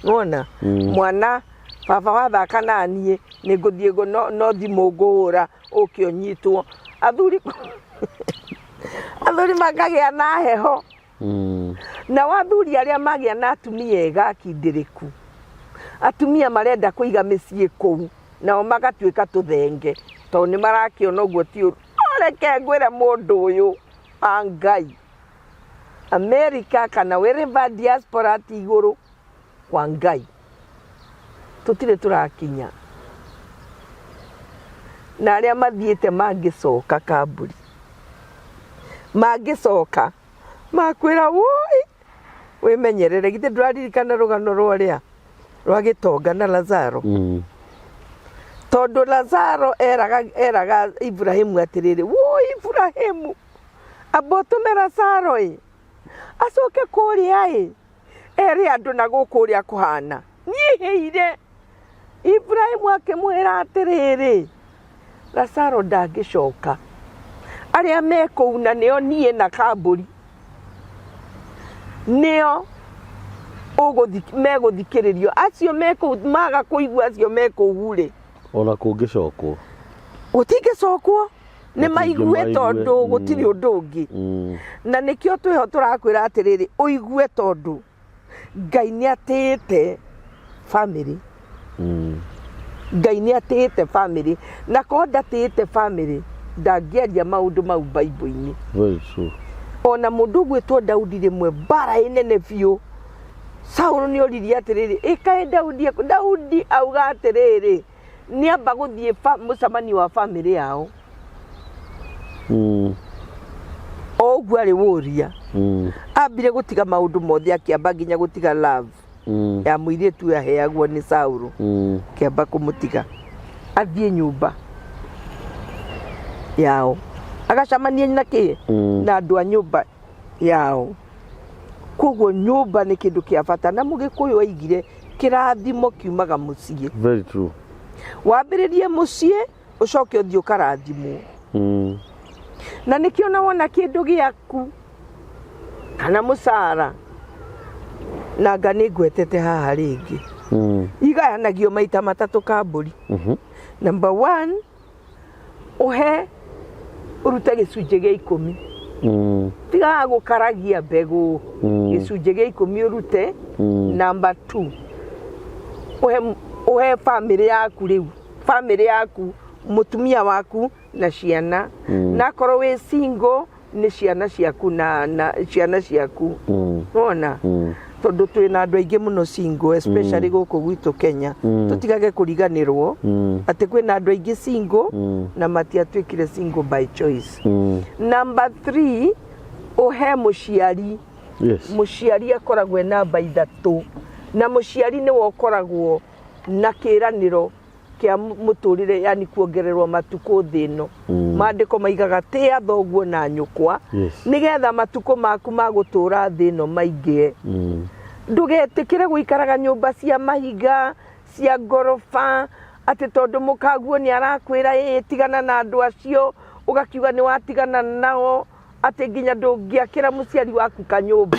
wona mwana baba wathaka nanie ni nguthie no thimu ngura ukionyitwo athuri makagia na heho na wathuri aria magia na atumia ega kindiriku atumia marenda kuiga micii kuu nao magatuika tuthenge to ni marakiona uguo ti reke ngwire mundu uyu angai America kana wherever diaspora ti iguru kwa ngai tutire turakinya na aria mathiete mangicoka kamburi mangicoka makwira woi wimenyerere gite nduraririkana rugano rwaria rwagitonga na Lazaro tondu Lazaro eraga Ibrahimu atiriri woi Ibrahimu abotume Lazaro acoke kuria eri andu na gukuria kuhana nyiheire Ibrahimu akimwira atiriri Lazaro ndangicoka aria mekuuna nio nie na kamburi nio meguthikiririo acio maga kuigua acio mekugure ona kungicokwo gutingicokwo ni maigue tondu gutiri undu ungi na nikio twiho turakwira atiriri uigue tondu ngai ni atite family ngai ni atite family na ko ndatite family ndangieria maundu mau Bible-ini very true ona mundu gwitwo Daudi rimwe bara inene biu Saulu ni oririe atiriri ikae Daudi auga atiriri ni amba guthie mucamani wa family yao oguo ari wuria ambire gutiga maundu mothe akiamba nginya gutiga love ya muiritu yaheagwo ni Saulu kiamba kumutiga athie nyumba yao agacamania na ki na andu a nyumba yao koguo nyumba ni kindu kia bata na mugikuyu aigire kirathimo kiumaga mucii very true wambiririe mucii ucoke uthio karathimo na nikio na wona kindu giaku kana mucara na ngani gwetete haha ringi igayanagio maita matatu kamburi number 1 uhe urute gicunje gia 10 tiga gukaragia mbegu gicunje gia 10 urute number 2 uhe family yaku riu family yaku mutumia waku na ciana na korwo wi single ni ciana ciaku na ciana ciaku wona tondu twina andu aingi muno single especially guku gwitu Kenya tutigage kuriganirwo ati kwina andu aingi single na matiatwikire single by choice number 3 uhe muciari muciari akoragwe na baithatu na muciari ni wokoragwo na kiraniro kia muturire yani kuongererwa matuko thino mandiko maigaga tia thoguo na nyukwa nigetha matuko maku magutura thino maingie ndugetikire guikaraga nyumba cia mahiga cia ngorofa ati tondu mukaguo ni arakwira tigana na andu acio ugakiuga ni watigana nao ati nginya ndungiakira muciari waku kanyumba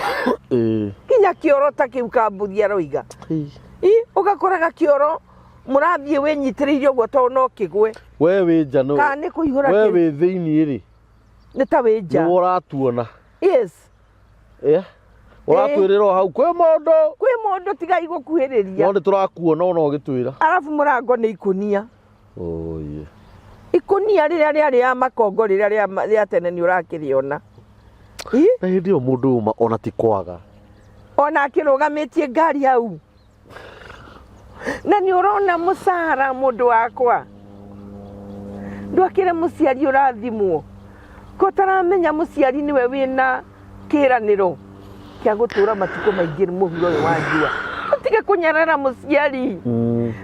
kinya kioro ta kiu kambuthia roiga ugakoraga kioro murathie wenyitiririo gwo to no kigwe we wi njano kana kuihura we wi thiini ri ni ta wi nja ni uratuona yes Uratwirira hau kwi mundu tiga igukuhiriria. No turakuona no gitwira. Arafu murango ni ikunia. Oye. Ikunia riria ya makongo riria tene ni urakiriona. Na hindi o mundu uma ona ti kwaga. Ona akirugamitie ngari hau. Na ni urona musara mundu wakwa. Ndwakire muciari urathimwo. Ko taramenya muciari niwe wina kiraniro kia gutura matuko maingi muhuro uyu wanjua. Tutige kunyarara muciari.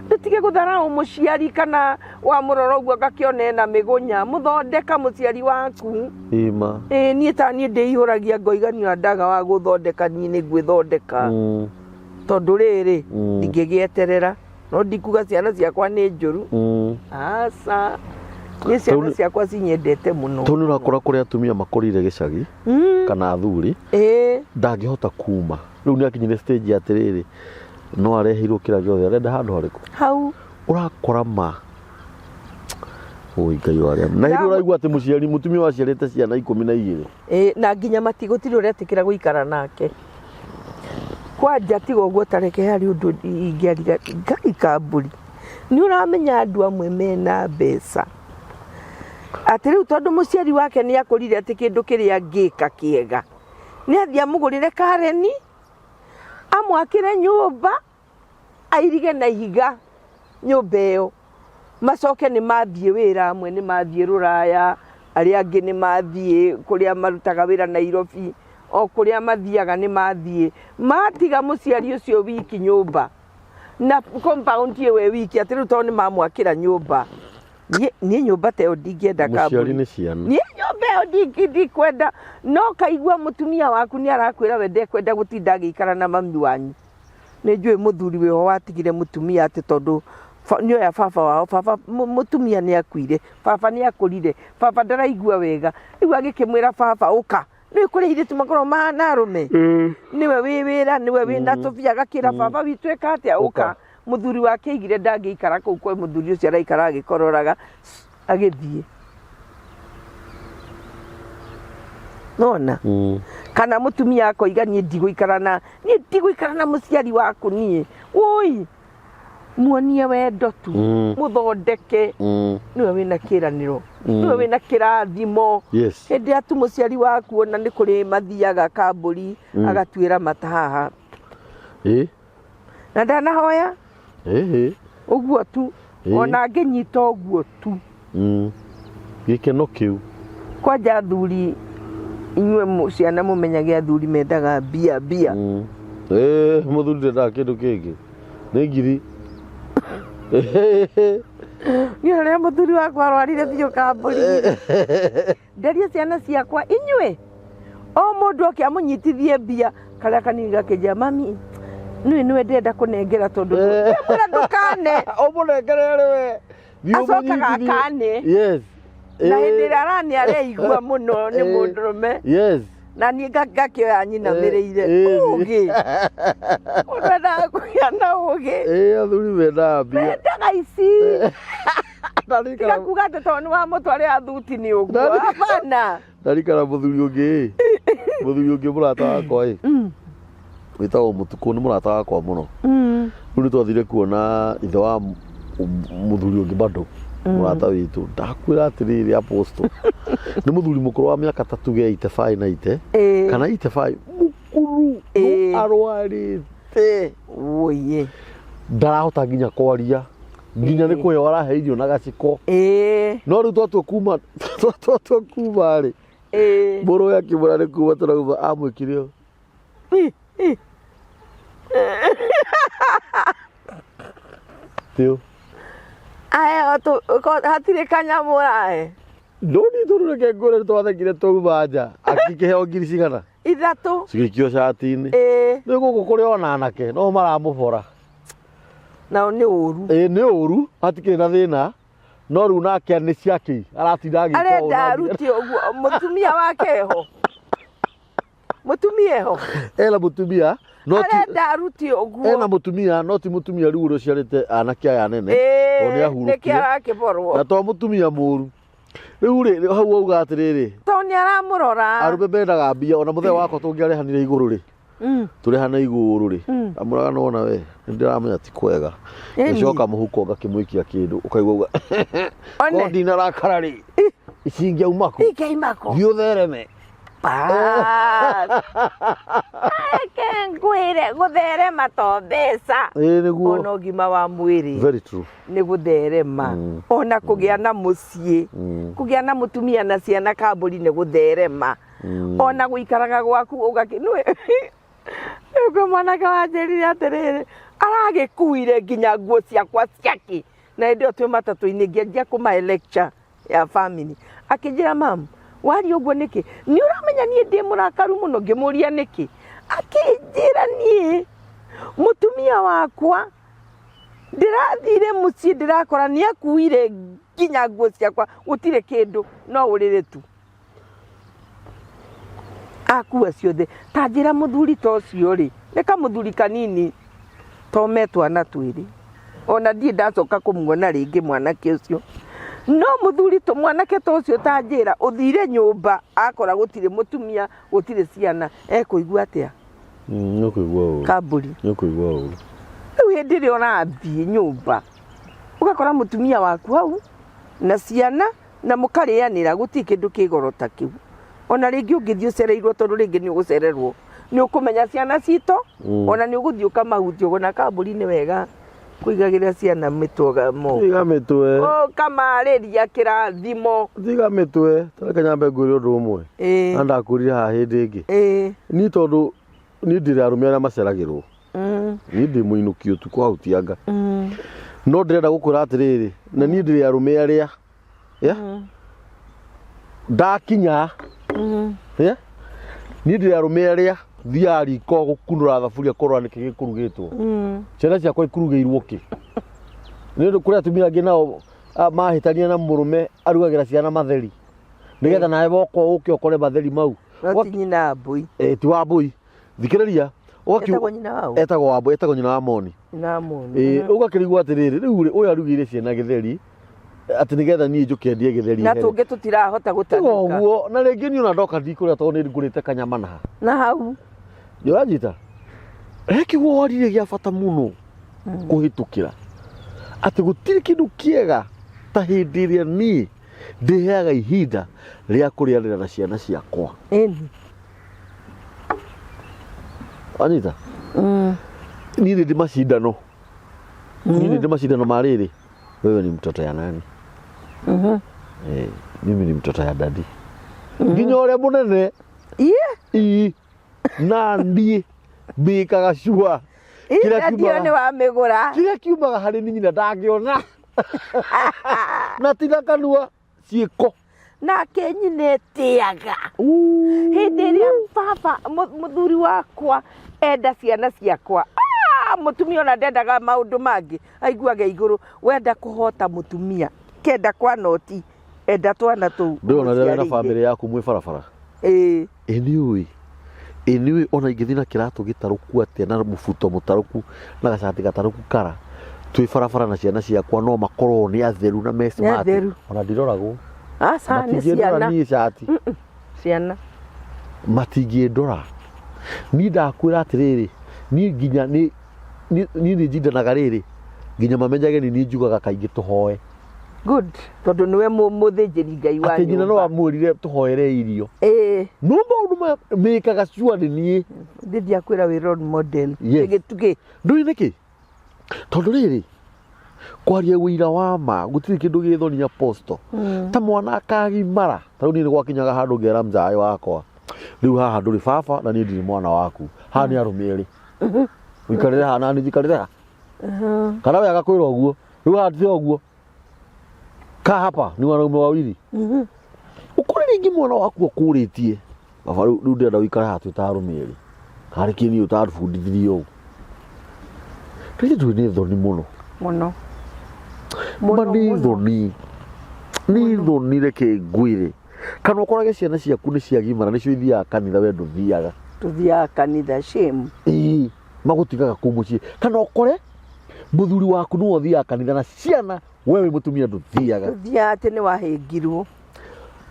Tutige guthara muciari kana wa muroro uguo gakione na migunya muthondeka muciari waku. Ima. Nie ta nie ndeihuragia ngoiganio ndaga wa guthondeka nie ni gwithondeka. Tondu riri ndingigieterera no ndikuga ciana ciakwa ni njuru. Asa. Ni ciana ciakwa cinyendete muno. Toni urakora kuria atumia makorire gicagi kana athuri. Ndangihota kuma. Riu ni akinyire stage atiriri. No arehirwo kira giothe arenda handu hariku. Hau Urakora ma. Oi Ngai waria. Na hindi uraigua ati muciari mutumia waciarite ciana 12. Na nginya matigutiri uretikira guikara nake. Kwanja tigo guo tareke hari undu ingiarira Ngai kamburi. Ni uramenya andu amwe mena mbeca. Ati riu tondu muciari wake ni akorire ati kindu kiria ngika kiega. Ni athia mugurire kareni. Amwakire nyumba airige na ihiga nyumba iyo. Macoke ni mathie wira amwe ni mathie Ruraya, ari angi ni mathie kuria marutaga wira Nairobi, o kuria mathiaga ni mathie. Matiga muciari ucio wiki nyumba. Na compound yewe wiki ati riu tondu ni mamwakira nyumba. Ni nyumba te ndingienda kambuni. Muciari ni ciana. Ni nyumba ndikwenda no kaigua mutumia waku ni arakwira we ndekwenda gutinda agikara na mami wanyu. Ni njui muthuri weho watigire mutumia ati tondu ni oya baba wao baba mutumia ni akuire baba ni akurire baba ndaraigua wega riu agikimwira baba uka ni kurihire tumakoro mahana arume niwe wi wira niwe wina tubia gakira baba witu ekatia uka muthuri wake igire ndangikara kuu kwa muthuri ucio araikara agikororaga agithie nona kana mutumia akoiga nie ndigũikara na muciari waku nie oi muonie wendo tu muthondeke niwe wina kiraniro niwe wina kirathimo hindi atu muciari waku ona ni kuri mathiaga kamburi agatwira matahaha na ndanahoya uguo tu ona nginyita uguo tu gikeno kiu kwanja athuri inywe ciana mumenyage athuri mendaga bia muthuri ndendaga kindu kingi ni ngiri ni ria muthuri wakwa arwarire biu kamburi nderia ciana ciakwa inywe o mundu akiamunyitithie bia karia kanini gakenja mami niwe ndenda kunengera tondu mura ndukane umunengere we acokaga kane na hindi ria arani areigua muno ni mundurume na ni ngakioya nyina mireire ugi urenda kuya na ugi athuri mendaga mbia mendaga ici tiga kuga ati tondu wa mutware athuti ni uguo hapana ndarikana muthuri ungi murata wakwa witagwo Mutuku ni murata wakwa muno riu ni twathire kuona ithe wa muthuri ungi bado murata witu ndakwira atiriri apostle ni muthuri mukuru wa miaka 3 ge 85 na ite kana 85 mukuru arwarite oye ndarahota nginya kwaria nginya ni kuyo araheirio na gaciko no riu twatwo kuma ri muru ya kimura ni kuma turaguva amwikirio tio aya to hatire kanyamura ndoni turureke ngore twathekire tugubanja akikiheo ngiri cigana 3 cigikio shati-ini ni guku kuri ona anake no maramubora na ni uru ni uru hatikire na thina no riu nake ni ciaki aratinda agikora arenda aruti uguo mutumia wake ho mutumia ho ela mutumia no ti arenda aruti uguo ena mutumia no ti mutumia riu ruciarite anake aya nene to ni ahurukire niki arakiborwo na to mutumia muru riu ri hau auga atiriri to ni aramurora arume mendaga mbia ona muthee wakwa tungiarehanire iguru ri turi hana iguru ri amuraga nona we ndiramenya ti kwega ngicoka muhuko ngakimwikia kindu ukaigwa ko ndina rakara ri icingia umako thiuthereme ngwire gutherema to mbeca ona ũgima wa mwĩrĩ very true nĩ gutherema ona kũgĩa na mũciĩ kũgĩa na mũtumia na ciana kambũri nĩ gutherema ona gũikaraga gwaku ũgakinwe mwanake wanjĩrire atĩrĩrĩ aragĩkuire nginya nguo ciakwa ciaki na hĩndĩ ĩyo twĩ matatũ-inĩ ngĩanjia kũmahe lecture ya family akĩnjĩra mamu wari ũguo nĩkĩ nĩ ũramenya niĩ ndĩ mũrakaru mũno ngĩmũria nĩkĩ akĩnjĩra niĩ mũtumia wakwa ndĩrathire mũciĩ ndĩrakora nĩ akuire nginya nguo ciakwa gũtirĩ kĩndũ no ũrĩrĩ tu akua ciothe ta njĩra mũthuri ta ũcio rĩ nĩ kamũthuri kanini tome twana twĩrĩ ona ndiĩ ndacoka kũmuona rĩngĩ mwanake ũcio no mũthuri to mwanake ta ũcio ta njĩra ũthire nyũmba akora gũtirĩ mũtumia gũtirĩ ciana ekũigua atĩa nĩkũigua ũru kambũri nĩkũigua ũru rĩu hĩndĩ ĩrĩa ũrathiĩ nyũmba ũgakora mũtumia waku hau na ciana na mũkarĩanĩra gũtirĩ kĩndũ kĩ goro ta kĩu ona rĩngĩ ũngĩthiĩ ũcereirwo tondũ rĩngĩ nĩ ũgũcererwo nĩ ũkũmenya ciana citũ ona nĩ ũgũthiĩ ũkamahutia ũguo na kambũri nĩ wega kũigagĩra ciana mĩtwe mo tiga mĩtwe ũkamarĩria kĩrathimo tiga mĩtwe tareke nyambe ngwĩre ũndũ ũmwe na ndakũrire haha hĩndĩ ĩngĩ niĩ tondũ niĩ ndĩrĩ arũme arĩa maceragĩrwo niĩ ndĩ mũinũki ũtukũ hau tianga no ndĩrenda gũkwĩra atĩrĩrĩ na niĩ ndĩrĩ arũme arĩa ndakinya niĩ ndĩrĩ arũme arĩa thiaga riko gũkunũra thaburia korora nĩkĩ gĩkũrugĩtwo ciana ciakwa ikurugĩirwo kĩ nĩ ũndũ kũrĩ atumia angĩ nao mahĩtania na mũrũme arugagĩra ciana matheri nĩgetha nawe woka ũke ũkore matheri mau ti nyina mbũi ti wa mbũi thikĩrĩria etagwo wa mbũi etagwo nyina wa moni ũgakĩrigwo atĩrĩrĩ rĩu ũyũ arugĩire ciana gĩtheri atĩ nĩgetha niĩ njũkendie gĩtheri na tũngĩ tũtirahota gũtanuka ũguo na rĩngĩ niĩ ona ndoka ndikũrĩa tondũ nĩ ngũrĩte kanyama na hau nĩũranjita kĩguo warire gĩa bata mũno kũhĩtũkĩra atĩ gũtirĩ kĩndũ kĩega ta hĩndĩ ĩrĩa niĩ ndĩheaga ihinda rĩa kũrĩanĩra na ciana ciakwa anyita niĩ nĩ ndĩ macindano niĩ nĩ ndĩ macindano ma rĩrĩ wewe ni mtoto ya nani mimi ni mtoto ya dadi nginya ũrĩa mũnene na ndiĩ mbĩkaga cua kĩrĩa kiumaga harĩ niĩ nyina ndangĩona na tina kanua ciĩko nake nyina ĩtĩaga hĩndĩ ĩrĩa baba mũthuri wakwa enda ciana ciakwa mũtumia ona ndendaga maũndũ mangĩ aiguaga igũrũ wenda kũhota mũtumia kenda kwa noti enda twana tũu ndĩrona rĩrĩa na bamĩrĩ yaku mwĩ barabara ĩniũĩ ona ingĩthiĩ na kĩratũ gĩtarũku atĩa na mũbuto mũtarũku na gacati gatarũku kara twĩ barabara na ciana ciakwa no makorwo nĩ atheru na me smart ona ndiroragwo matingĩndora niĩ cati ciana matingĩndora niĩ ndakwĩra atĩrĩrĩ niĩ nginya niĩ nĩ njindanaga rĩrĩ nginya mamenyage nĩ niĩ njugaga kaingĩ tũhoe good tondũ nĩwe mũthĩnjĩri Ngai wa atĩ nyina no amwĩrire tũhoere irio no maũndũ mekaga sure nĩ niĩ ndiakwĩra wĩ role model gĩtugĩ ndũĩ nĩkĩ tondũ rĩrĩ kwaria wĩira wa ma gũtirĩ kĩndũ gĩthonia posto ta mwana akagimara tarĩu niĩ nĩ gwakinyaga handũ ngera mzaĩ wakwa rĩu haha ndũrĩ baba na niĩ ndirĩ mwana waku haha nĩ arũme erĩ wikarire haha nani njikarire ha kana we agakwĩra ũguo rĩu haha ti ũguo ka hapa ni wanaume wawili ukuri rĩngĩ mwana waku ũkũrĩtie baba rĩu ndĩrenda ũikare haha twĩ ta arũme erĩ karĩ kĩni ũtarbundithirie ũũ rĩngĩ twĩ nĩ thoni mũno nĩ thoni reke ngwĩre kana ũkorage ciana ciaku nĩ ciagimara nĩcio ithiaga kanitha we ndũthiaga tũthiaga kanitha shame magũtigaga kũu mũciĩ kana ũkore mũthuri waku nĩwe ũthiaga kanitha na ciana we wĩ mũtumia ndũthiaga tũthiaga atĩ nĩ wahĩngirwo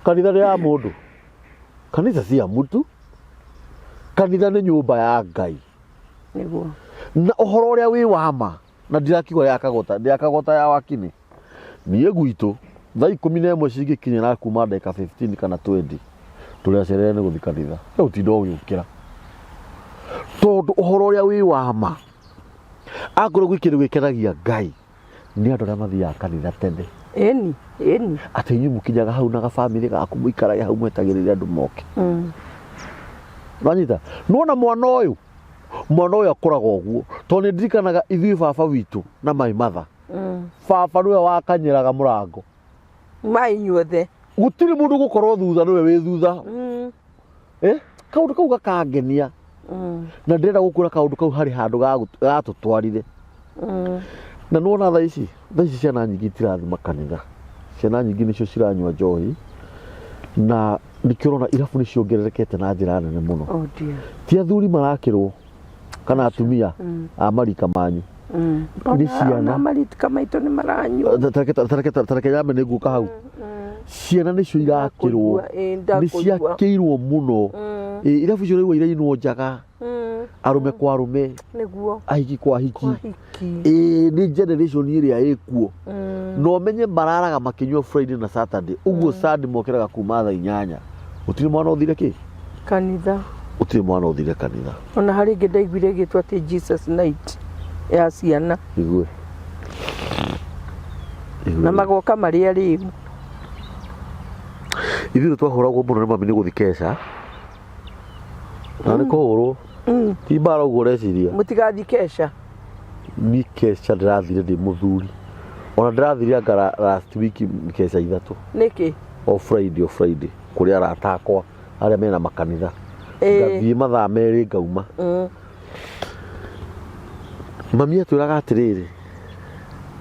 kanitha nĩ ya mũndũ kanitha si ya mtu kanitha nĩ nyũmba ya Ngai niguo na ũhoro ũrĩa wĩ wama na ndirakiuga yakagota ya wakini niĩ gwitũ thaa 11 cingĩkinya na kuma ndagĩka 15 kana 20 tũrĩacerere nĩ gũthiĩ kanitha rĩu ti ndogĩũkĩra tondũ ũhoro ũrĩa wĩ wama akorwo gwĩ kĩndũ gĩkenagia Ngai nĩ andũ arĩa mathiaga kanitha tene eni atĩ inyuĩ mũkinyaga hau na gabamĩrĩ gaku mũikaraga hau mwetagĩrĩria andũ moke nanyita nuona mwana ũyũ akoragwo ũguo tondũ nĩ ndirikanaga ithuĩ baba witũ na my mother baba nĩwe wakanyĩraga mũrango mainyuothe gũtirĩ mũndũ gũkorwo thutha nĩwe wĩ thutha kaũndũ kau gakangenia na ndĩrenda gũkwĩra kaũndũ kau harĩ handũ gatũtwarire na nuona thaa ici ciana nyingĩ itirathima kanitha ciana nyingĩ nĩcio ciranyua njohi na nikĩrona irabu nĩciongererekete na njĩra nene mũno ti athuri marakĩrwo kana atumia a marika manyu nĩ ciana marika maitũ nĩ maranyua tareke nyambe nĩ nguka hau ciana nĩcio irakĩrwo nĩciakĩirwo mũno irabu icio rĩu irainwo njaga arume kwa arume niguo ahiki kwa ahiki nĩ generation ĩrĩa ĩkuo no menye mararaga makĩnyua Friday na Saturday ũguo Sunday mokĩraga kuma thaa 8 ũtirĩ mwana ũthire kĩ kanitha ũtirĩ mwana ũthire kanitha ona harĩ ingĩ ndaiguire gĩtwa atĩ Jesus night ya ciana igue na magoka marĩa rĩu ithuĩ twahũragwo mũno nĩ mami nĩ gũthi kesha na nĩ kũhũrwo ti mbara ũguo ũreciria mũtigathi kesha ni kesha ndĩrathire ndĩ mũthuri ona ndĩrathire anga last week kesha 3 nĩkĩ o Friday kũrĩ arata akwa arĩa mena makanitha ngathiĩ mathaa merĩ ngauma mami atwĩraga atĩrĩrĩ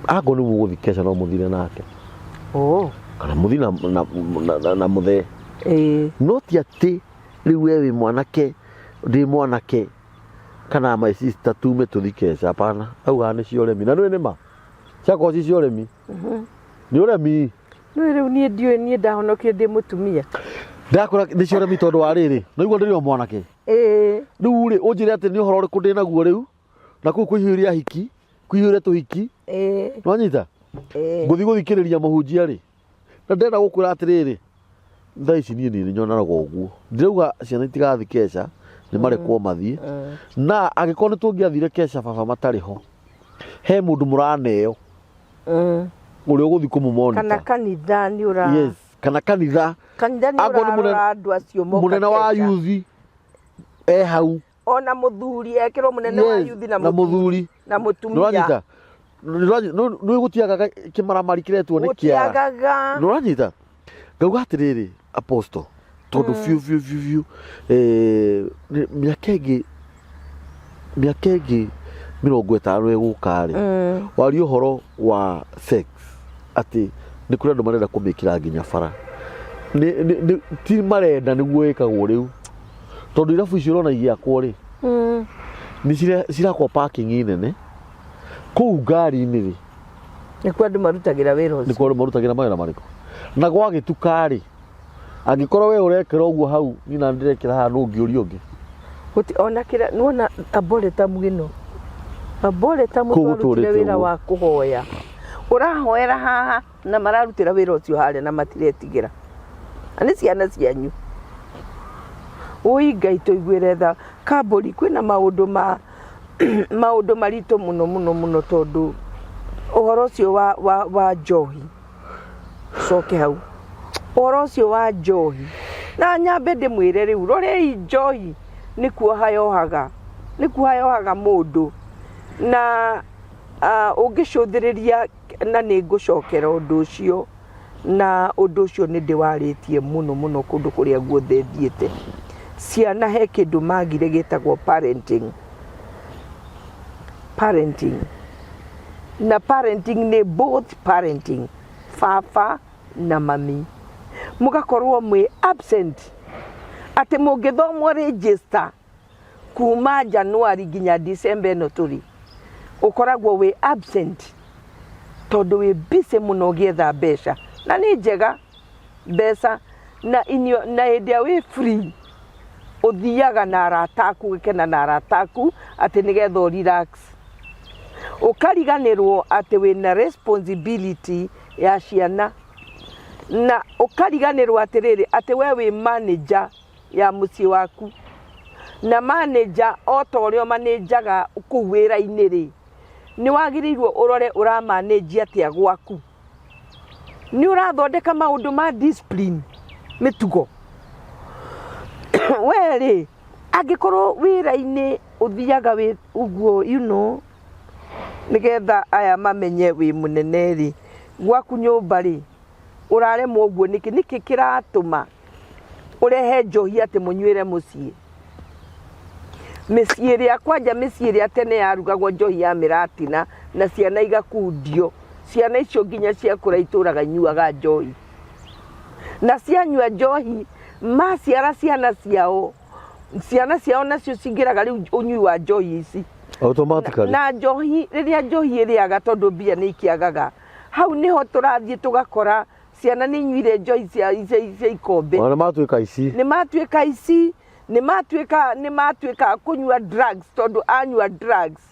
ango nĩ mũgũthi kesha no mũthire nake kana mũthi na mũthee no ti atĩ rĩu we wĩ mwanake ndĩ mwanake kana my sister tume tũthi kesha hapana auga nĩ cio ũremi na nĩ nĩma ciakorwo ci cio ũremi nĩ ũremi nĩ rĩu niĩ ndiũĩ niĩ ndahonokire ndĩ mũtumia ndakora nĩ cio ũremi tondũ wa rĩrĩ naigua ndĩrĩ o mwanake rĩu rĩ ũnjĩre atĩ nĩ ũhoro ũrĩkũ ndĩ naguo rĩu na kũu kũihũria ahiki kũihũria tũhiki nĩwanyita ngũthi gũthikĩrĩria mũhunjia rĩ na ndĩrenda gũkwĩra atĩrĩrĩ thaa ici niĩ nĩ nyonaga ũguo ndirauga ciana itigathi kesha nĩ marekwo mathiĩ na angĩkorwo nĩ tũngĩathire kesha baba matarĩ ho he mũndũ mũraneo ũrĩa ũgũthi kũmũmonita kana kanitha nĩ ũra yes kana kanitha nĩ ũrarora andũ acio moka mũnene wa yuthi hau ona mũthuri ekĩrwo mũnene wa yuthi na mũthuri na mũtumia nĩ gũtiagaga kĩmaramari kĩretwo nĩ kĩara nĩũranyita ngauga atĩrĩrĩ apostle tondũ biũ mĩaka ĩngĩ 50 ĩgũka rĩ waria ũhoro wa sex atĩ nĩ kũrĩ andũ marenda kũmĩkĩra nginya bara ti marenda nĩguo ĩkagwo rĩu tondũ irabu icio ũrona igĩakwo rĩ nĩ cirakwo parking nene kũu ngari-inĩ rĩ nĩkuo andũ marutagĩra wĩra ũcio nĩkuo andũ marutagĩra mawĩra marĩkũ na gwagĩtuka rĩ angĩkorwo we ũrekĩra ũguo hau niĩ na ndĩrekĩra haha nũ ũngĩũria ũngĩ ona kĩrĩa nuona aboretamu ĩno aboretamu twarutire wĩra wa kũhoya ũrahoera haha na mararutĩra wĩra ũcio harĩa na matiretigĩra na nĩ ciana cianyu ũi Ngai tũiguĩre tha kambũri kwĩna maũndũ maritũ mũno tondũ ũhoro ũcio wa njohi coke hau ũhoro ũcio wa njohi na nyambe ndĩmwĩre rĩu rorei njohi nĩkuo hayohaga mũndũ na ũngĩcũthĩrĩria na nĩ ngũcokera ũndũ ũcio na ũndũ ũcio nĩ ndĩwarĩtie mũno kũndũ kũrĩa guothe thiĩte ciana he kĩndũ magire gĩtagwo parenting na parenting nĩ both parenting baba na mami mũgakorwo mwĩ absent atĩ mũngĩthomwo register kuma January nginya December ĩno tũrĩ ũkoragwo wĩ absent tondũ wĩ busy mũno ũgĩetha mbeca na nĩ njega mbeca na hĩndĩ ĩrĩa wĩ free uthiaga na arataku gikena na arataku ati nigetho relax ukariganirwo ati wina responsibility ya ciana na ukariganirwo ati riri ati we wi manager ya muci waku na manager otorio manajaga kuwira iniri ni wagirirwo urore ura manage atia gwaku ni urathondeka maundu ma discipline mitugo weri angikorwo wira-ini uthiaga wi uguo nigetha aya mamenye wi munene ri gwaku nyumba ri uraremwo uguo niki kiratuma urehe njohi ati munywire mucii micii ria kwanja micii ria tene yarugagwo njohi ya miratina na ciana igakundio ciana icio nginya ciakura ituraga nyuaga njohi na cianyua njohi maciara ciana ciao nacio cingiraga riu unyui wa njohi ici automatically na njohi riria njohi iriaga tondu mbia ni ikiagaga hau niho turathie tugakora ciana ni nyuire njohi cia ikombe ona matuika ici ni matuika kunyua drugs tondu anyua drugs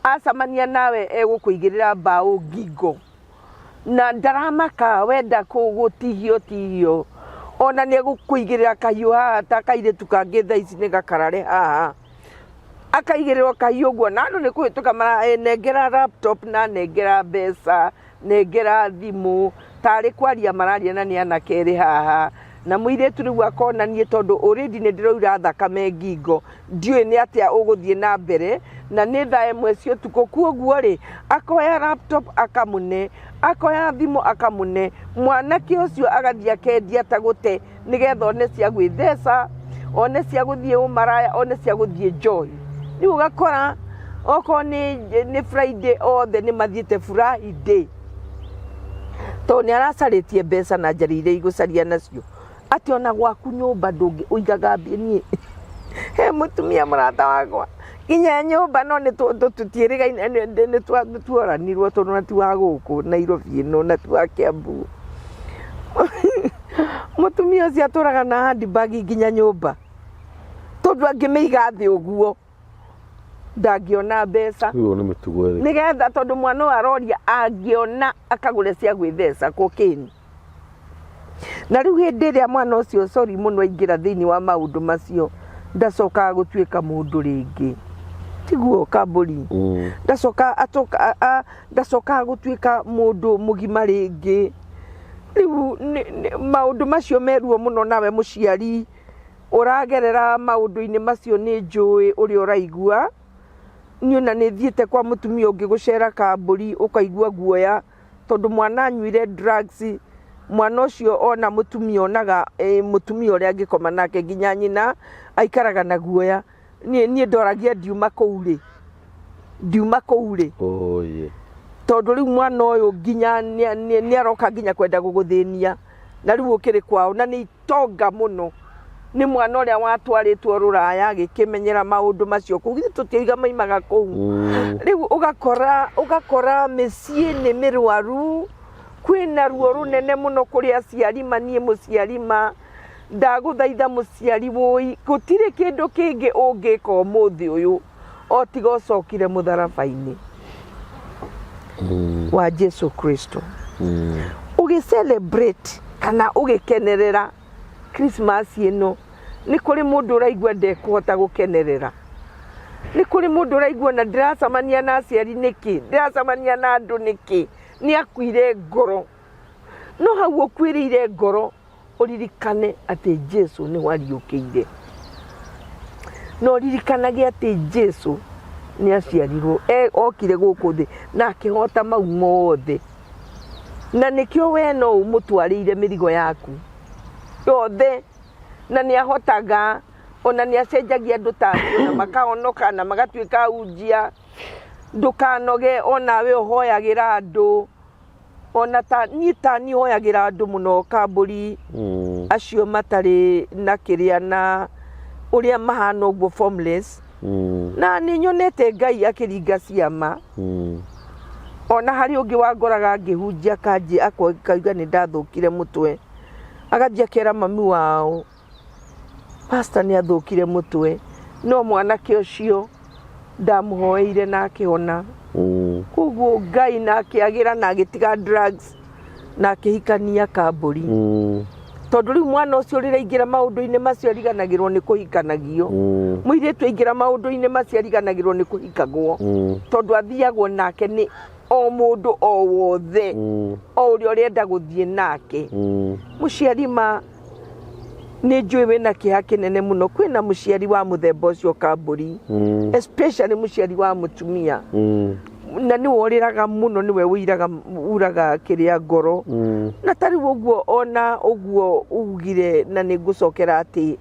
acamania nawe egukuigirira mbao ngingo na ndaramaka wenda kugutihio ona ni egukuigirira kahiu haha ta kairitu kangi thaa ici ni gakarare haha akaigirirwo kahiu guo na andu ni kuhituka nengera laptop na nengera mbeca nengera thimu tari kwaria mararia na ni anakeri haha na muiretu riu akonanie tondu already ni ndiroira thakame ngingo ndiui ni atia uguthie na mbere na ni thaa imwe cio tuko kuoguo ri akoya laptop akamune akoya thimu akamune mwanake ucio agathia kendia tagute nigetha one cia gwithesa one cia guthie umaraya one cia guthie joy riu gakora oko ni Friday othe ni mathiete Friday to ni aracaritie mbeca na njari iria igucaria nacio ati ona gwaku nyumba ndungi uigaga mbia he mutumia murata wakwa nginya nyumba no ni tutiriga ni twaranirwo tondu na tiwa guku Nairobi no na tiwa Kiambu mutumia ucio aturaga na handbag nginya nyumba tondu angimiiga thi uguo ndagiona mbeca nigetha tondu mwana aroria angiona akagure cia gwithesa kokeni na riu hindi ria mwana ucio sorry muno aingira thiini wa maundu macio ndacoka gutuika mundu ringi tiguo kaburi ndacoka gutuika mundu mugima ringi riu maundu macio meruo muno nawe muciari uragerera maundu-ini macio ni njui uri uraigua niona ni thiete kwa mutumia ungi gucera kaburi ukaigua guoya tondu mwana anyuire drugs mwana ucio ona mutumia onaga mutumia uria angikoma nake nginya nyina aikaraga na guoya ni ndoragia ndiuma kuure oye tondu riu mwana uyu nginya ni aroka nginya kwenda guguthinia na riu ukiri kwao na ni itonga muno ni mwana uria watwaritwo ruraya agikimenyera maundu macio kugithi tutiiga maimaga kuu riu ugakora micii ni mirwaru kwina ruo runene muno kuri aciari manie muciarima ndaguthaitha muciari woi gutire kindu kingi ungika umuthi uyu otiga ucokire mutharabaini wa Jesu Kristo ugi celebrate kana ugikenerera Christmas ino ni kuri mundu uraigua ndekuhota gukenerera ni kuri mundu uraigua na ndiracamania na aciari niki ndiracamania na andu niki ni akuire ngoro no hau ukwirire ngoro uririkane ati Jesu ni wariukiire no ririkanagia ati Jesu ni aciarirwo okire guku thi na akihota mau mothe na nikio we no umutwarire mirigo yaku yothe na ni ahotaga ona ni acenjagia andu tacio na makaonoka na magatuika unjia ndukanoge ona we uhoyagira andu ona ni hoyagira andu muno kaburi acio matari na kiria na uria mahana uguo formless na ni nyonete Ngai akiringa ciama ona hari ungi wangoraga ngihunjia kanji akauga ni ndathukire mutwe agajia kera mami wao pastor ni athukire mutwe no mwanake ucio ndamuhoeire na akiona koguo Ngai na akiagira na agitiga drugs na akihikania kamburi tondu riu mwana ucio riraingira maundu-ini macio ariganagirwo ni kuhikanagio muiritu aingira maundu-ini macio ariganagirwo ni kuhikagwo tondu athiagwo nake ni o mundu o wothe o uria urenda guthie nake muciari ma ni njui wina kiha kinene muno kwina muciari wa muthemba ucio kamburi especially muciari wa mutumia na ni woriraga muno niwe uraga kiria ngoro na tari uguo ona uguo ugire na ni gucokera ati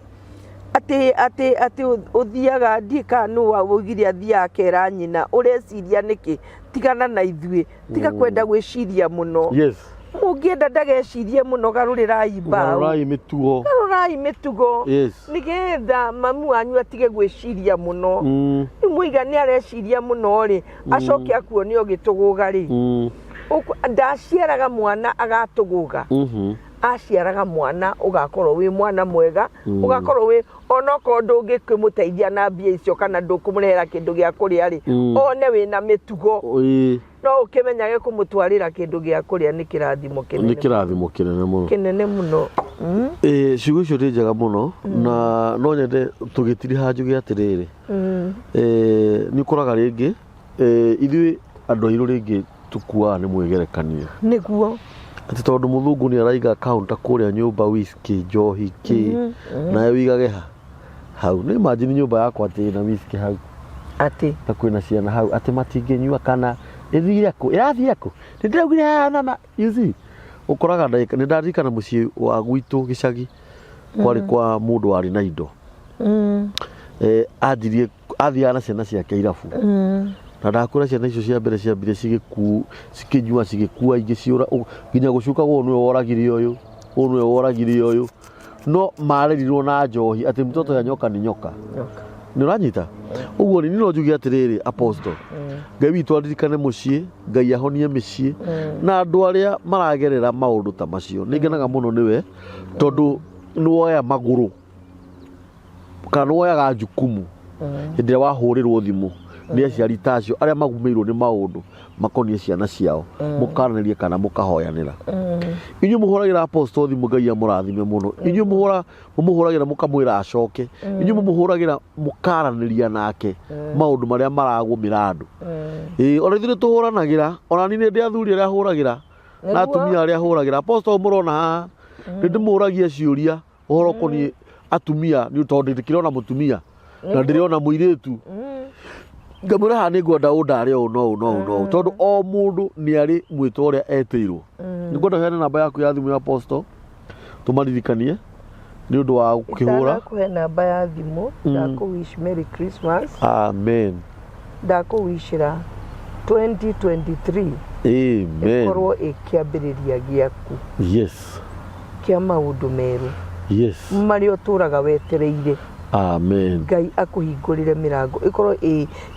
uthiaga ndika nu wa ugire athia kera nyina ureciria niki tigana na ithui tiga kwenda gwiciria muno yes mungienda ndagecirie muno garurirai mbao garurai mitugo yes nigetha mamu wanyu atige gwiciria muno muiga ni areciria muno ri acoke akuonio gituguga ri ndaciaraga mwana agatuguga aciaraga mwana ugakorwo wi mwana mwega ugakorwo wi onoko ndungikimuteithia na mbia icio kana ndukumurehera kindu gia kuria ri one wina mitugo no ukimenyage kumutwarira kindu gia kuria ni kirathimo kinene muno ciugo icio ni njega muno na no nyende tugitiri hanjuge atiriri ni kuraga ringi ithui andu airu ringi tukuaga ni mwigerekania niguo ati tondu muthungu ni araiga account kuria nyumba whisky njohi ki nawe wigage hau ni imagine nyumba yakwa ati na whisky hau ati ta kwina ciana hau ati matingenyua kana ithire ku irathie ku ndiraugire na you see ukoraga ndaika ni ndarikana mucii wa gwitu gicagi kwari kwa mundu wari na indo athiaga na ciana ciake irabu na ndakura ciana icio cia mbere ciambire cikinyua cigikua ingi ciura nginya gucuka wo niwe woragire uyu no marerirwo na njohi ati mtoto ya nyoka ni nyoka ni uranyita uguo ni no njugi atiriri apostle Ngai witu aririkane mucii Ngai ahonie micii na andu aria maragerera maundu ta macio ningenaga muno niwe tondu nuoya maguru kana woyaga jukumu hindire wahurirwo thimu ni aciari tacio aria magumirwo ni maundu makonie ciana ciao mukaranirie kana mukahoyanira inyu muhuragira apostle thimu Ngai amurathime muno inyu muhuragira mukamwira acoke inyu muhuragira mukaraniria nake maundu maria maragumira andu ona ithuĩ tuhuranagira ona ni ndi athuri aria huragira na atumia aria huragira apostle murona haha ndimuragia ciuria uhoro konie atumia ni tondu ndikirona mutumia na ndiriona muiritu ngamura ha ni ngwenda undare no tondu o mundu ni ari mwito uria etirwo ni ngwenda hena namba yaku ya thimu ya apostle tumaririkanie ni undu wa kihura kuhe namba ya thimu ndakuwish Merry Christmas amen ndakuwishira 2023 amen ikorwo ikiambiriria giaku yes kia maundu meru yes mario turaga wetereire amen Ngai akuhingurire mirango ikorwo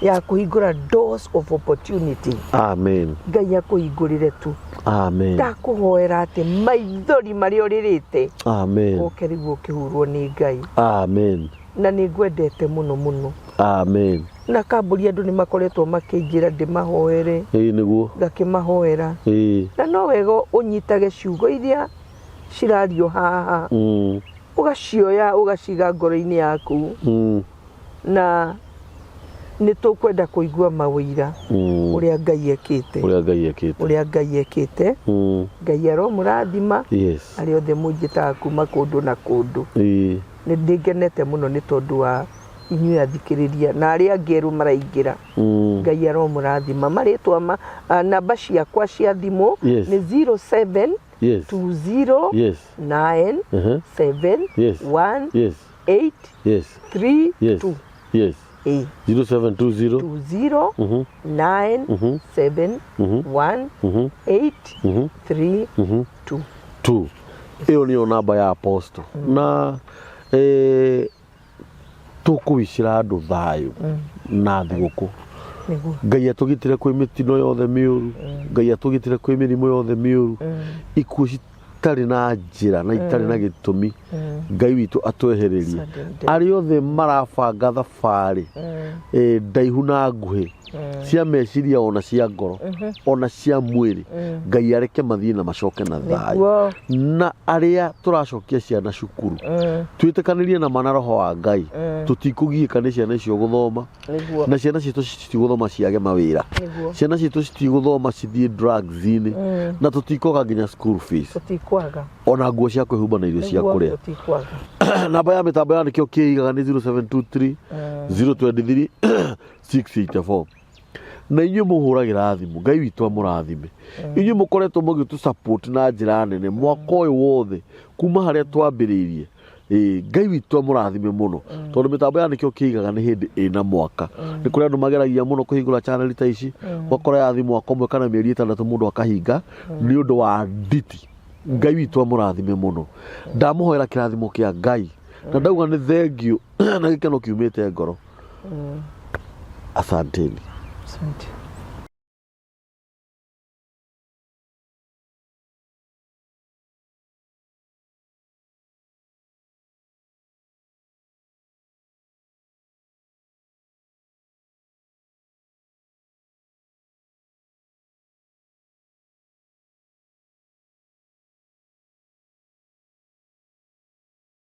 ya kuhingura doors of opportunity amen Ngai akuhingurire tu amen ndakuhoera ati maithori mario ririte amen okerigwo kihurwo ni Ngai amen na ni ngwendete muno amen na kamburi andu ni makoretwo makiingira ndimahoere niguo ngakimahoera na no wega unyitage ciugo iria cirario haha ugacioya ugaciga ngoro-ini yaku na ni tukwenda kuigua mawira uria Ngai ekite Ngai aromurathima yes ari othe munjitaga kuma kundu na kundu ni ndingenete muno ni tondu wa inyuĩ athikĩrĩria na arĩa angĩ maraingĩra Ngai aromurathima maritwa namba ciakwa cia thimũ nĩ 07 20 9 7 1 8 3 2 0720 9 7 1 8 3 2 iyo niyo namba ya apostle na tukwicira andu thayu na thiguku Ngai atugitire kwi mitino yothe miuru Ngai atugitire kwi mirimo yothe miuru ikuo itarĩ na njĩra na itarĩ na gĩtũmi Ngai witũ atwehererie arĩ othe marabanga thabarĩ ndaihu na nguhĩ cia meciria ona cia ngoro ona cia mwĩrĩ Ngai areke mathiĩ na macoke na thayũ na arĩa tũracokia ciana cukuru twĩtĩkanĩrie na mana roho wa Ngai tũtikũgiĩka nĩ ciana icio gũthoma na ciana citũ citigũthoma ciage mawĩra ciana citũ citigũthoma cithiĩ drugs-inĩ na tũtikwaga nginya school fees ona nguo cia kwĩhumba na irio cia kũrĩa namba ya mĩtambo ya nĩkĩo Kiega nĩ 0723 023 684 na inyuĩ mũhũragĩra thimũ Ngai witũ amũrathime inyuĩ mũkoretwo mũgĩtũ support na njĩra nene mwaka ũyũ wothe kuma harĩa twambĩrĩirie Ngai witũ amũrathime mũno tondũ mĩtambo ya nĩkĩo Kiega nĩ hĩndĩ ĩna mwaka nĩ kũrĩ andũ mageragia mũno kũhingũra channel ta ici wakora ya thimũ mwaka ũmwe kana mĩeri 6 mũndũ akahinga nĩ ũndũ wa nditi Ngai witũ amũrathime mũno ndamũhoera kĩrathimo kĩa Ngai na ndauga nĩ thengiũ na gĩkeno kiumĩte ngoro asanteni.